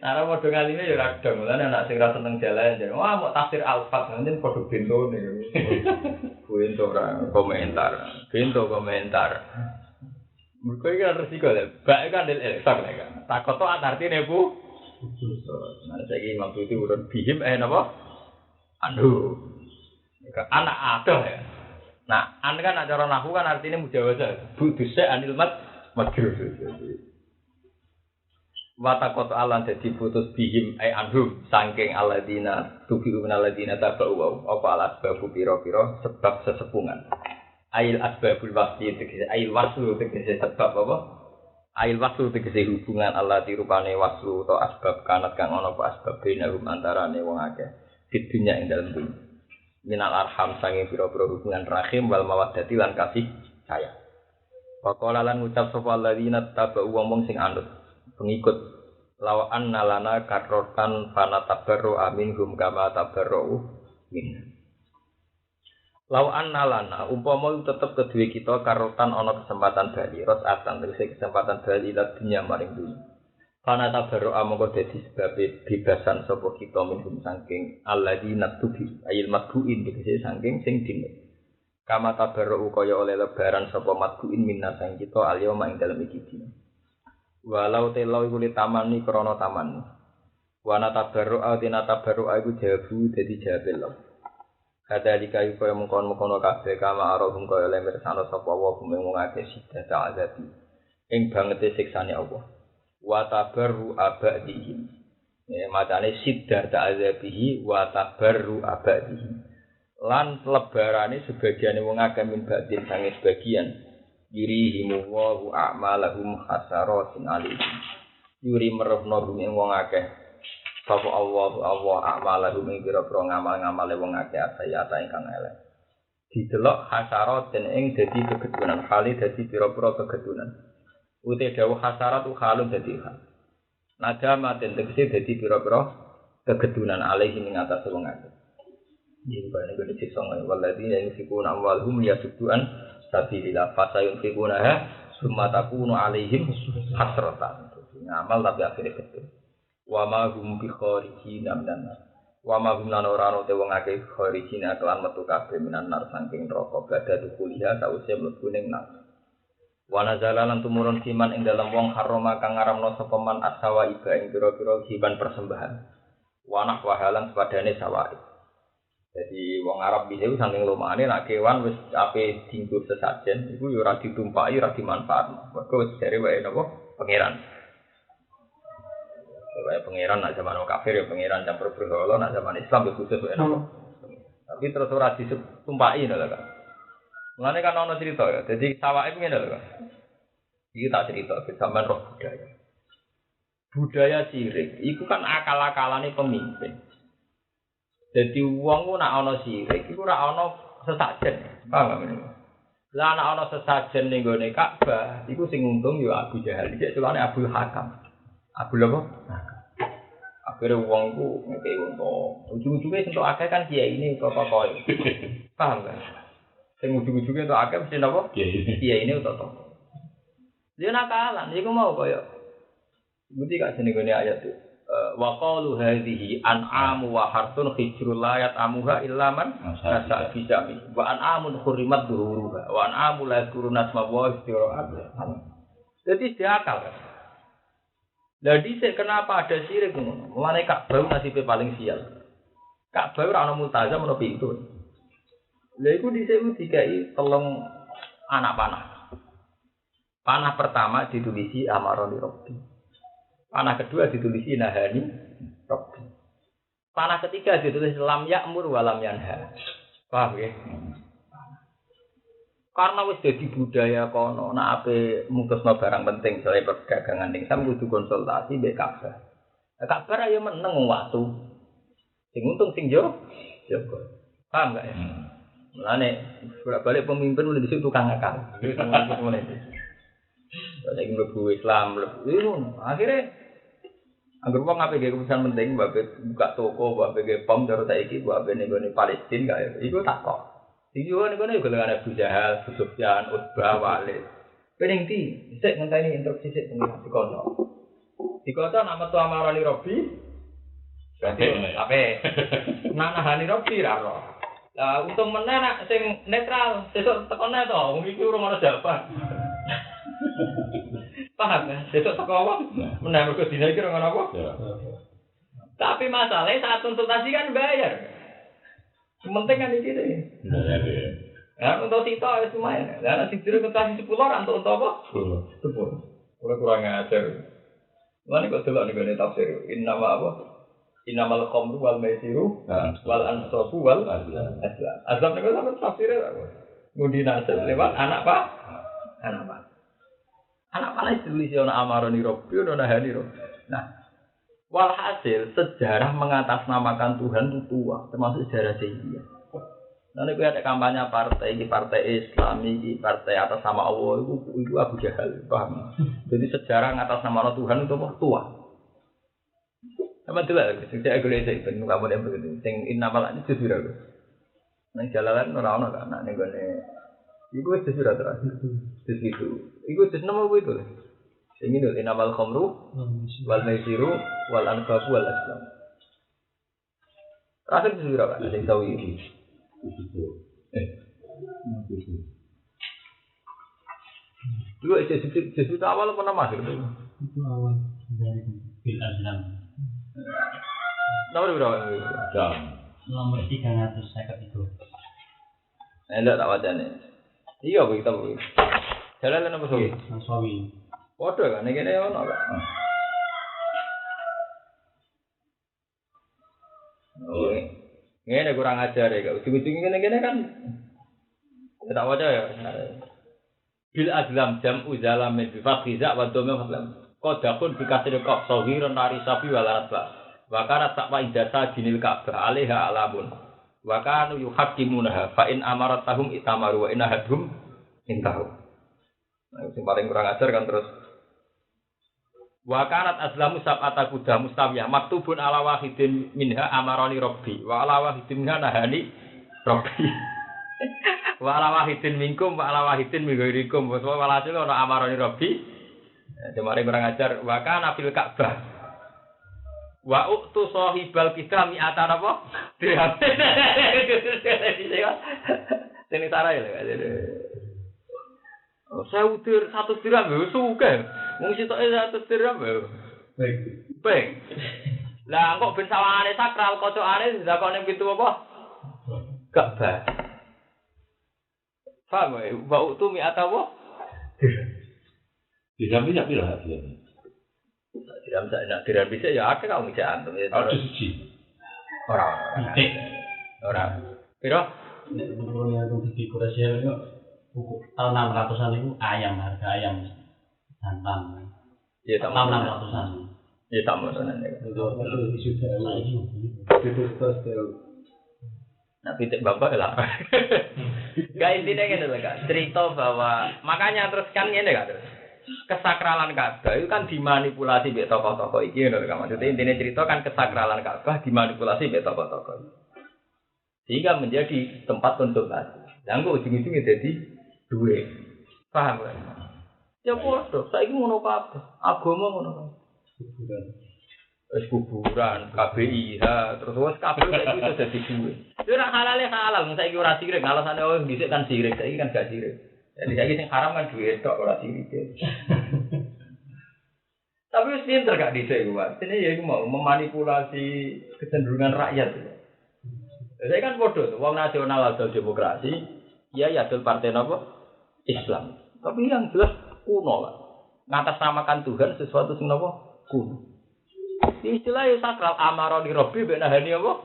Nara modho ngaline ya radong, lan anak sing ra seneng jalan jan. Wah, mau tafsir al-fat njen padha bento niku. Bento ora komentar. Bento komentar. Mergo iki kan resiko lho. Bak kan del elsak nek kan. Takoto artine bu. Nah, saiki waktu itu urun bihim napa? Aduh. Anak adoh ya. Nah, an kan cara nahwu kan artine mujawazah. Buduse anil madrus. Watakoto alan jadi putus bihim anhum saking alladzina tubi'u min alladzina tabau apa alasbabu pira-pira sebab sesepungan. Ail asbabul wasli tegese ail waslu tegese sebab apa? Ail waslu tegese hubungan Allah dirupane waslu atau asbab kanat kang ana apa asbab binahum antarane wong akeh di dunya ing dalem dunya. Minal arham saking pira-pira hubungan rahim wal mawaddati lan kasih sayang. Wa qala lan ngucap sapa alladzina tabau wong sing anut pengikut lawan nalana karotan fana tabarru aminhum kama tabarru min. Lawan nalana umpama tetep kedue kita karotan ana kesempatan bali rosatan tegese kesempatan bali ila dunya maring dunya. Fana tabarru amangka dadi sebab bebasan sapa kita minhum saking alladzina tubi ayil madhuin tegese saking sing dinut. Kama tabarru kaya oleh lebaran sapa madhuin minna sang kita alyoma ing dalem iki dina. Walau telo iku tamani krana taman. Wana tabarru atina tabarru iku jawabu dadi jawab Allah. Kadalika iku kaya mengkon-mengkon kabeh kama arahum kaya lemir sana sapa wa bumeng ngake sidah ta'azabi. Ing bangete siksane Allah. Wa tabarru abadihim. Macane sidah ta'azabihi wa tabarru abadihim. Lan lebarane sebagiane wong akeh min badin sange sebagian. Yurihimu wa a'malahum hasaratin alaihim. Yuri merehno ing wong akeh sapa Allah a'malahum ing pira-pira ngamal-ngamale wong akeh asayata ingkang elek. Didelok hasaratin ing dadi kegedunan, hale dadi pira-pira kegedunan. Ute dawuh hasarat halun dadi hal. Nadama den tegese dadi pira-pira kegedunan alaihim ing atas wong akeh. Ini banyak gede sisong waladina yunfikuna amwalhum liyasudduan sabilillah fasayunfikunaha summa takunu alaihim hasratan. Ngamal tapi akhirnya betul. Wa ma hum bi kharijina minan nar. Wa ma hum lan ora ana te wong akeh kharijina kelan metu kabeh minan nar saking neraka badha kuliah sause mlebu ning nar. Wa nazala lan tumurun siman ing dalem wong haroma kang ngaramno sapa man asawa iba ing pira-pira hiban persembahan. Wa nahwahalan sepadane sawaid. Jadi wong Arab bisa saking lumane nek kewan wis ape dienggo sesajen iku yo ora ditumpaki ora dimanfaatno. Mergo wis jare wae napa pangeran. Wae pangeran nek zaman kafir ya pangeran campur berhala nek zaman Islam ya khusus wae napa. Tapi terus ora ditumpaki lho kan. Mulane kan ana cerita ya. Jadi sawake ngene lho kan. Iki tak cerita zaman roh budaya. Budaya sirik iku kan akal-akalane pemimpin. Jadi wong ku nak ana sirik iku ora ana sesajen. Paham ngene. Lah ana sesajen ning gone Ka'bah, iku sing untung ya Abu Jahal, iki celane Abdul Hakam. Abdul apa? Akhire wong ku ngekeki untung. Ujung-ujunge entuk akeh kan kiai ini tokoh. Paham kan? Sing ujung-ujunge entuk akeh mesti napa? Kiai ini tokoh. Dia nakalan, iku mau koyo. Bukti gak jenenge gone ayat itu. Wa qalu hadhihi an'amu wa hartun hijrul layat amuha illa man nasa bisami wa an'amun hurrimat duhuruha wa an'amu la yadhkuruna asma wa istira'at. Jadi dia akal kan. Lah dhisik kenapa ada syirik ngono? Mulane Ka'bah nasibe paling sial. Ka'bah ora ana multazam ana pintu. Lha iku dhisik dikai telung anak panah. Panah pertama ditulisi amaroni rabbi. Panah kedua ditulisi nahani rabbi. Panah ketiga ditulis lam ya'mur wa lam yanha. Paham ya? Karena wis dadi budaya kono, nek ape mutusno barang penting soal perdagangan ning sam kudu konsultasi mbek Ka'bah. Ka'bah ya meneng wong watu. Sing untung sing yo. Paham gak ya? Mulane bolak-balik pemimpin udah disitu tukang akal. Wis mulai. Saiki mlebu Islam, mlebu akhirnya anggur wong ape gawe keputusan penting buka toko, buka pom terus saiki buka ning Palestina gak iku tak kok. Iki wong ngene yo golongane Abu Jahal, Abu Sufyan, Utbah, Walid. Pening di sik ngenteni instruksi sik pengen dikono. Dikono nama tu amarani Robi. Berarti ape? Nanahani Robi ra ro. Lah untung meneh nak sing netral, sesuk tekone to, wong iki urung ana jawaban. Paham kan? Sesuk teko apa? Meneh mergo dina iki ora ngono apa? Tapi masalahnya saat konsultasi kan bayar. Penting kan iki deh. Ya, untuk sito wis lumayan. Lah nek sijire konsultasi 10 ora untuk apa? 10. Ora kurang ajar. Lan kok delok ning ngene tafsir. Innama apa? Innamal khamru wal maisiru wal ansabu wal azlam. Azlam niku sampe tafsire apa? Ngundi nasab lewat anak Pak. Anak Pak. Anak paling ditulis ana amaroni Rabbi ana nahani Rabbi. Nah, walhasil sejarah mengatasnamakan Tuhan itu tua, termasuk sejarah Syria. Nanti gue ada kampanye partai, ini partai Islami, ini partai atas nama Allah, itu Abu Jahal, paham? Jadi sejarah mengatasnamakan Tuhan itu tua. Sama tu lah, saya agak saya penuh kamu yang begitu. Sing innamal ini jujur aku. Nang jalanan orang kan, nang gue iku wis surat terakhir. Itu. Iku wis nama apa itu? Sing ini innamal khamru wal maisiru wal ansabu wal azlam. Terakhir surat apa? Sing sawi iki. Dulu itu awal apa nama itu? Itu awal dari bil azlam. Nomor berapa? Nomor 353. Enggak tak wajane. Iya Bu, kita Bu. Jalan apa sawi? Sawi. Padha kan iki ne ono kan. Oh. Ngene kurang ajar ya, ujung-ujung ngene kan. Tak waca ya. Bil azlam jam'u zalamin bi faqiza wa dhamma fadlam. Qadakun dikasih kok sawiran nari sapi walarat ba. Wa kana taqwa idasa dinil Ka'bah alaiha alamun. Wa kanu yuhaqqimunaha fa in amaratahum itamaru wa in ahadhum intahu. Nah, sing paling kurang ajar kan terus Wa kanat azlamu sab'ata kuda mustawiyah maktubun ala wahidin minha amaroni rabbi wa ala wahidin minha nahani rabbi. Wa ala wahidin minkum wa ala wahidin min ghairikum. Walhasil ana amaroni rabbi. Demare kurang ajar wa kana fil Ka'bah. Wa uktu sahibal kita mi'atan apa? Dirham. Sini sarai lho. Saya utir 100 dirham lho suka. Wong sitoke 100 dirham lho. Baik. Lah kok ben sawangane sakral kocokane ndakone pintu apa? Ka'bah. Paham ya? Wa uktu mi'atan apa? Dirham iki piro hargane? Dirham sak nak dirham bisa ya akeh kok bisa antum ya. Ada siji. Ora. Piro? Nek ngono ya di Korea itu tahun 600-an itu ayam harga ayam jantan. Ya tak 600-an. Ya tak mononen ya. Nah, pitik bapak lah. Gak intinya gini loh kak, cerita bahwa makanya terus kan ini kak terus kesakralan Ka'bah itu kan dimanipulasi oleh tokoh-tokoh ini loh kak. Maksudnya intinya cerita kan kesakralan Ka'bah dimanipulasi oleh tokoh-tokoh sehingga menjadi tempat konsultasi. Dan kok ujung-ujungnya jadi duit, paham kan? Ya bodoh, saya ini ngono apa? Agama ngono apa? Kuburan, KBIH, terus wes kabeh saiki iso dadi duwe. Yo ora halal, saiki ora sirik, alasane oh dhisik kan sirik, saiki kan gak sirik. Jadi saiki sing haram kan duwe tok ora sirik. Tapi wis pinter gak dhisik kuwi. Dene ya iku mau memanipulasi kecenderungan rakyat. Saya kan bodoh, wong nasional atau demokrasi, ya adil partai napa? Islam. Tapi yang jelas kuno lah. Ngatasnamakan Tuhan sesuatu sing napa? Kuno. Istilah yo sakral amaroni robbi ben nahani apa?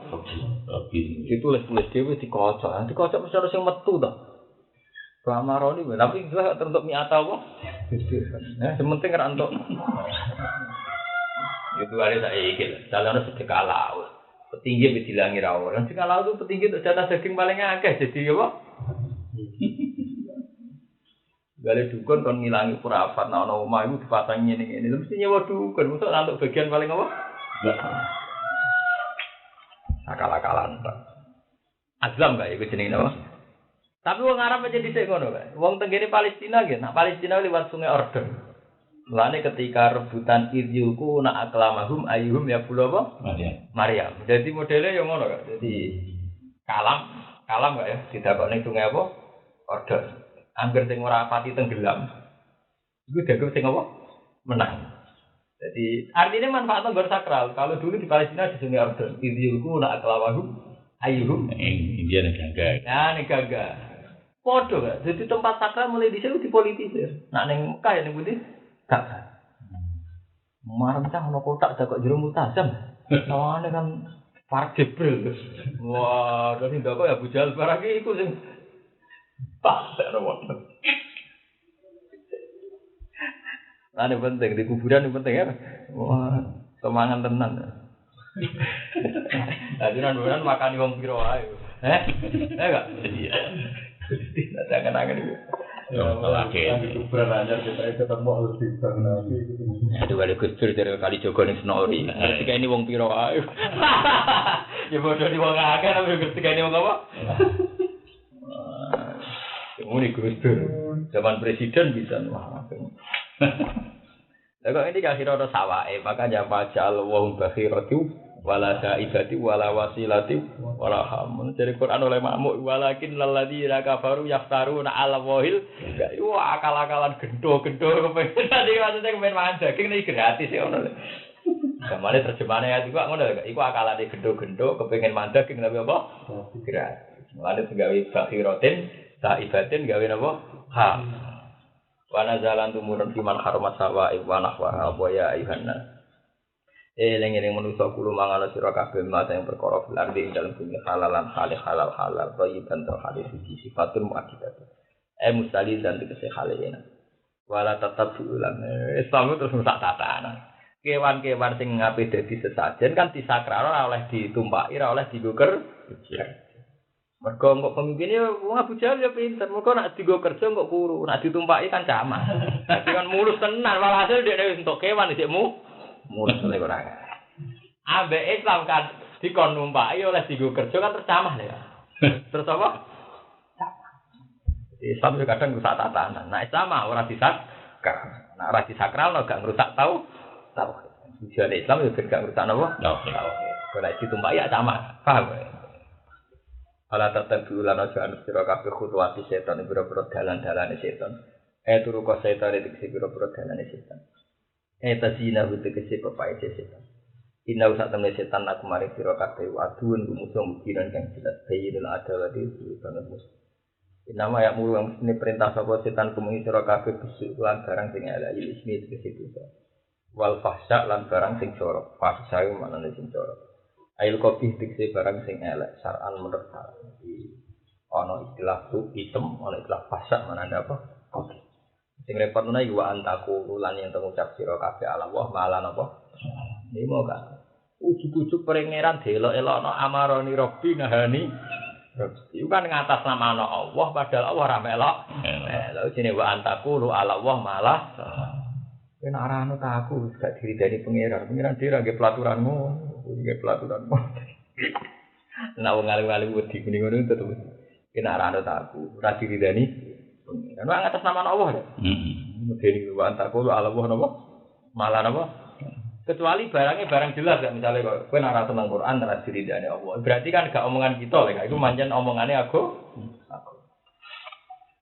Robbi. Ditulis-tulis dhewe dikocok. Dikocok mesti ono sing metu to. Amaroni tapi jelas untuk miata apa? Nah, sementing ra entuk. Itu ada saiki. Dalane sedekah laut. Petinggi dilangi ra ora. Sedekah laut itu petinggi untuk jatah daging paling akeh jadi apa? Gale dukun kon ngilangi purafat nek ana omah iku dipasang ngene-ngene. Mesti nyewa dukun, mosok nantuk bagian paling apa? Akal-akalan. Azlam gak iku jenenge apa? Tapi wong Arab aja dhisik ngono kae. Wong tenggene Palestina nggih, nak Palestina liwat Sungai Ordon. Mulane ketika rebutan idyuku nak aklamahum ayyuhum ya bulu apa? Maryam. Jadi modelnya yang ngono kan. Jadi kalam gak ya didakokne Sungai apa? Ordon. Angger sing ora pati tenggelam. Iku dagang sing apa? Menang. Jadi artinya manfaatnya gur sakral. Kalau dulu di Palestina di Sungai Ordon, idyuku nak aklamahum ayyuhum India negara. Nah, negara. Podo kan. Jadi tempat sakral mulai di sini dipolitisir. Nak ning Mekah ya ning pundi? Gak. Marang cah ono kotak kok jero multazam. Sawane kan Park Jibril. Wah, dadi ndok ya Abu Jahal barang iku sing pas ora wonten. Ane penting di kuburan yang penting ya. Wah, semangat tenan. Jadi nanduran makan wong piro ae. Enggak? Iya. Jangan-jangan itu. Lagi kuburan aja kita ketemu lebih bang Aduh, ada Gusdur dari kali Jogo ning Senori. Ketika ini wong piro ae. Ya bodoh di wong akeh tapi ketika ini wong apa? Ini Gusdur. Zaman presiden bisa wah. Lah kok ini akhirnya ada sawae, makanya majal wong bakhiratu wala saibati wala wasilati wala hamun. Dari Quran oleh makmuk walakin lalladzina kafaru yaftaruna ala wahil. Wah, akal-akalan gendo-gendo kepengen tadi maksudnya kepengen mangan daging iki gratis ya ngono. Gamane terjemahane ayat iku ngono lho, iku akalane gendo-gendo kepengen mangan daging tapi apa? Gratis. Mulane gawe bakhiratin saibatin gawe napa? Ha. Wana jalan tumurun fiman harumat sawa iwanah wa ya ayuhanna. Lengi-lengi manusia kulo mangala sira kabeh mata yang perkara bilar di dalam bumi halalan halal thayyiban ta hadis suci sifatun muakkidat. Mustali dan dikese halena. Wala tetap diulang. Islam terus rusak tatanan. Kewan-kewan sing ngape dadi sesajen kan disakral ora oleh ditumpaki ora oleh diguger. Mergo kok pemimpinnya wong Abu Jahal ya pinter. Mergo nek digo kerja kok kuru, nek ditumpaki kan camat. Dadi kan mulus tenan, walhasil dhek entuk kewan dikmu mulus lek ora. Ambek Islam kan dikon numpaki oleh digo kerja kan tercamah ya. Terus apa? Islam juga kadang rusak tatanan. Nah Islam ora disakral. Nah ora disakral gak ngrusak tahu. Tujuan Islam juga gak ngrusak napa? Tahu. Kalau ditumpaki ya camat. Paham? Ala tatabu lan aja anu sira kabeh khutuwati setan pira-pira dalan-dalane setan. Turu ka setan iki pira-pira dalane setan. Tazina butuh kese pepae setan. Inna usah temen setan aku mari sira kabeh aduun musuh mukiran kang jelas bayinul adawati banget musuh. Inama ya mulu ini perintah sapa setan kumuni sira kabeh besuk lan barang sing ala ismi kese dosa. Wal fahsya lan barang sing jorok. Fahsya manane sing jorok. Ail kopi dikse barang sing elek syar'an menurut syara. Ana istilah tu item, ana istilah fasak mana ada apa? Kopi. Sing repot menawa wa antaku lan yen ngucap sira kabeh ala Allah malan apa? Iki mau kan. Ujug-ujug pangeran delok-elokno amaroni Rabbi nahani. Iku kan ngatas nama Allah padahal Allah ora melok. Lha jenenge wa antaku ala Allah malah. Yen ora ana tak aku gak diridani pangeran. Pangeran dhewe nggih pelaturanmu. Iki pelaturan. Nek wong alim-alim wedi kuning-kuning tetep kena rano taku, ora diridani. Kan atas nama Allah ya. Medeni wa antaku Allah napa? Malah napa? Kecuali barangnya barang jelas ya misalnya kok kowe ora seneng Quran ora diridani Allah. Berarti kan gak omongan kita lek iku pancen omongane aku.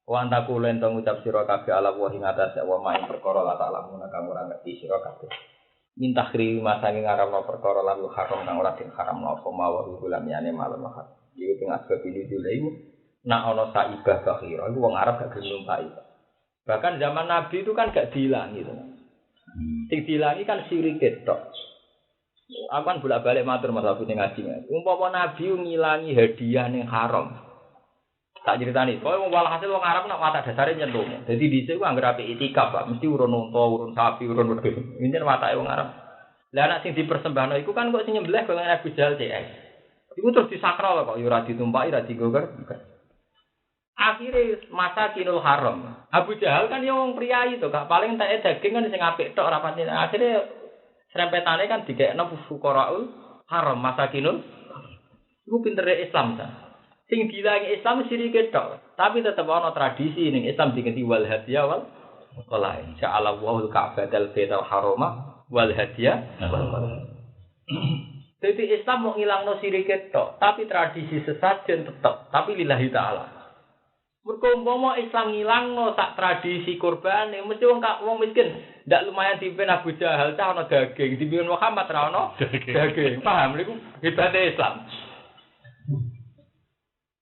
Wa antaku lan ngucap sira kabeh Allah wa ing atas wa main perkara la ta'lamu kang ora ngerti sira kabeh. Minta kiri masangi ngaramno perkara lan haram kang ora den haramno apa mawon bulan yane malam mahal. Iki teng asbab ini dhewe iku nak ana saibah bakhira iku wong Arab gak gelem numpai. Bahkan zaman Nabi itu kan gak diilangi to. Sing diilangi kan sirik tok. Aku kan bolak-balik matur Mas Abi ning ngaji. Umpama Nabi ngilangi hadiah ning haram. Tak ceritani, kowe walhasil wong Arab nak watak dasare nyentuh. Dadi dhisik ku anggere apik itikaf, Pak, mesti urun unta, urun sapi, urun wedhus. Ini watake wong Arab. Lah nek sing dipersembahno iku kan kok sing nyembelih golongan Abu Jahal CS. Iku terus disakral kok ya ora ditumpaki, ora digoger. Akhire masa kinul haram. Abu Jahal kan ya wong priayi to, gak paling entek daging kan sing apik tok ora pati. Akhire serempetane kan dikekno fuqaraul haram masa kinul. Iku pintere Islam ta. Sing dilangi Islam sirik tok, tapi tetep ana tradisi ning Islam diganti wal hadiah wal qalain. Ja'ala wal ka'batal baitul harama wal hadiah wal qalain. Jadi Islam mau ngilangno sirik tok, tapi tradisi sesajen tetep, tapi lillahi taala. Mergo umpama Islam ngilangno sak tradisi kurbane, mesti wong miskin ndak lumayan dipimpin Abu Jahal cah ana daging, dipimpin Muhammad ra ana daging. Paham niku hebate Islam.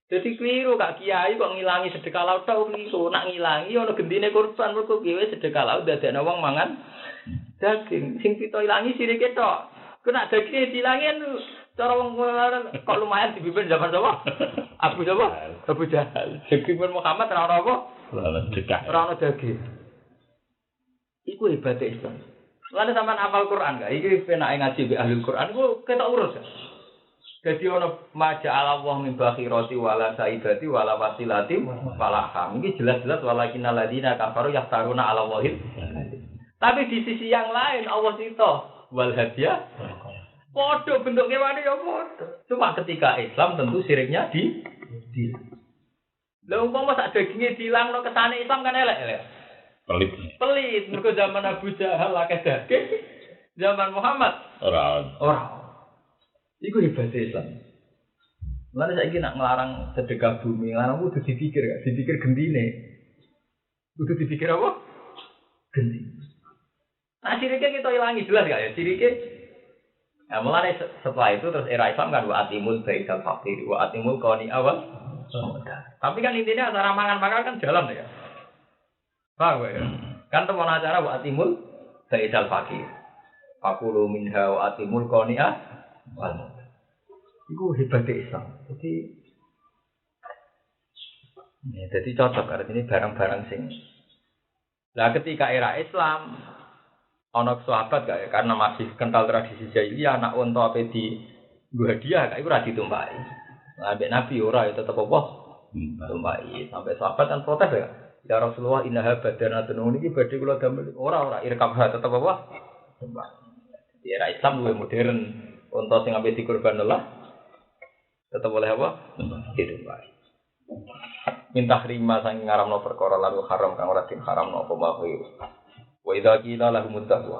Jadi keliru Kak Kiai kok ngilangi sedekah laut tok keliru. Nak ngilangi ana gendine kurban mergo kiye sedekah laut dadekno wong mangan daging. Sing pito ilangi sirike tok. Ku nak daging dilangi cara wong kok lumayan dipimpin zaman sapa? Abu Jahal. Dipimpin Muhammad ora ana apa? Ora ana daging. Iku hebate Islam. Lan sampean hafal Quran gak? Iki penake ngaji be ahli Quran ku ketok urus. Jadi ono maja'ala Allah min bakhirati wala saibati wala wasilati wala ham. Ini jelas-jelas walakinal ladina kafaru yaftaruna ala Allahil. Tapi di sisi yang lain Allah cita wal hadiah. Podo bentuk kewane ya podo. Cuma ketika Islam tentu siriknya di. Lah umpama sak daginge dilangno kesane Islam kan elek-elek. Pelit. Mergo zaman Abu Jahal akeh daging. Zaman Muhammad ora. Iku hebate Islam. Lan saiki nak nglarang sedekah bumi, lan kudu dipikir, dipikir gendine. Kudu dipikir apa? Gendine. Nah, sirike kita ilangi jelas gak ya? Sirike. Ya mulane setelah itu terus era Islam kan wa atimul baikal faqir wa atimul qani awal. Tapi kan intinya acara mangan-mangan kan jalan ya. Paham ya? Kan temen acara wa atimul baikal faqir. Fakulu minha wa atimul qani awal. Iku hebatnya Islam. Jadi cocok karena ini barang-barang sing. Nah ketika era Islam, ono sahabat gak ya? Karena masih kental tradisi jahiliyah, anak unta apa di gua hadiah, kayak itu radi tumpai. Ambek Nabi ora ya tetep apa? Tumbaki. Sampai sahabat kan protes ya. Ya Rasulullah innaha badanatun niki badhe kula damel. Ora irkabha tetep apa? Tumbaki. Di era Islam luwih modern. Unta sing ambek dikurban Allah tetep oleh apa? Tumbaki. Minta rima saking ngaramno perkara lalu haram kang ora haramno apa wae. Wa idza qila lahum muttaqu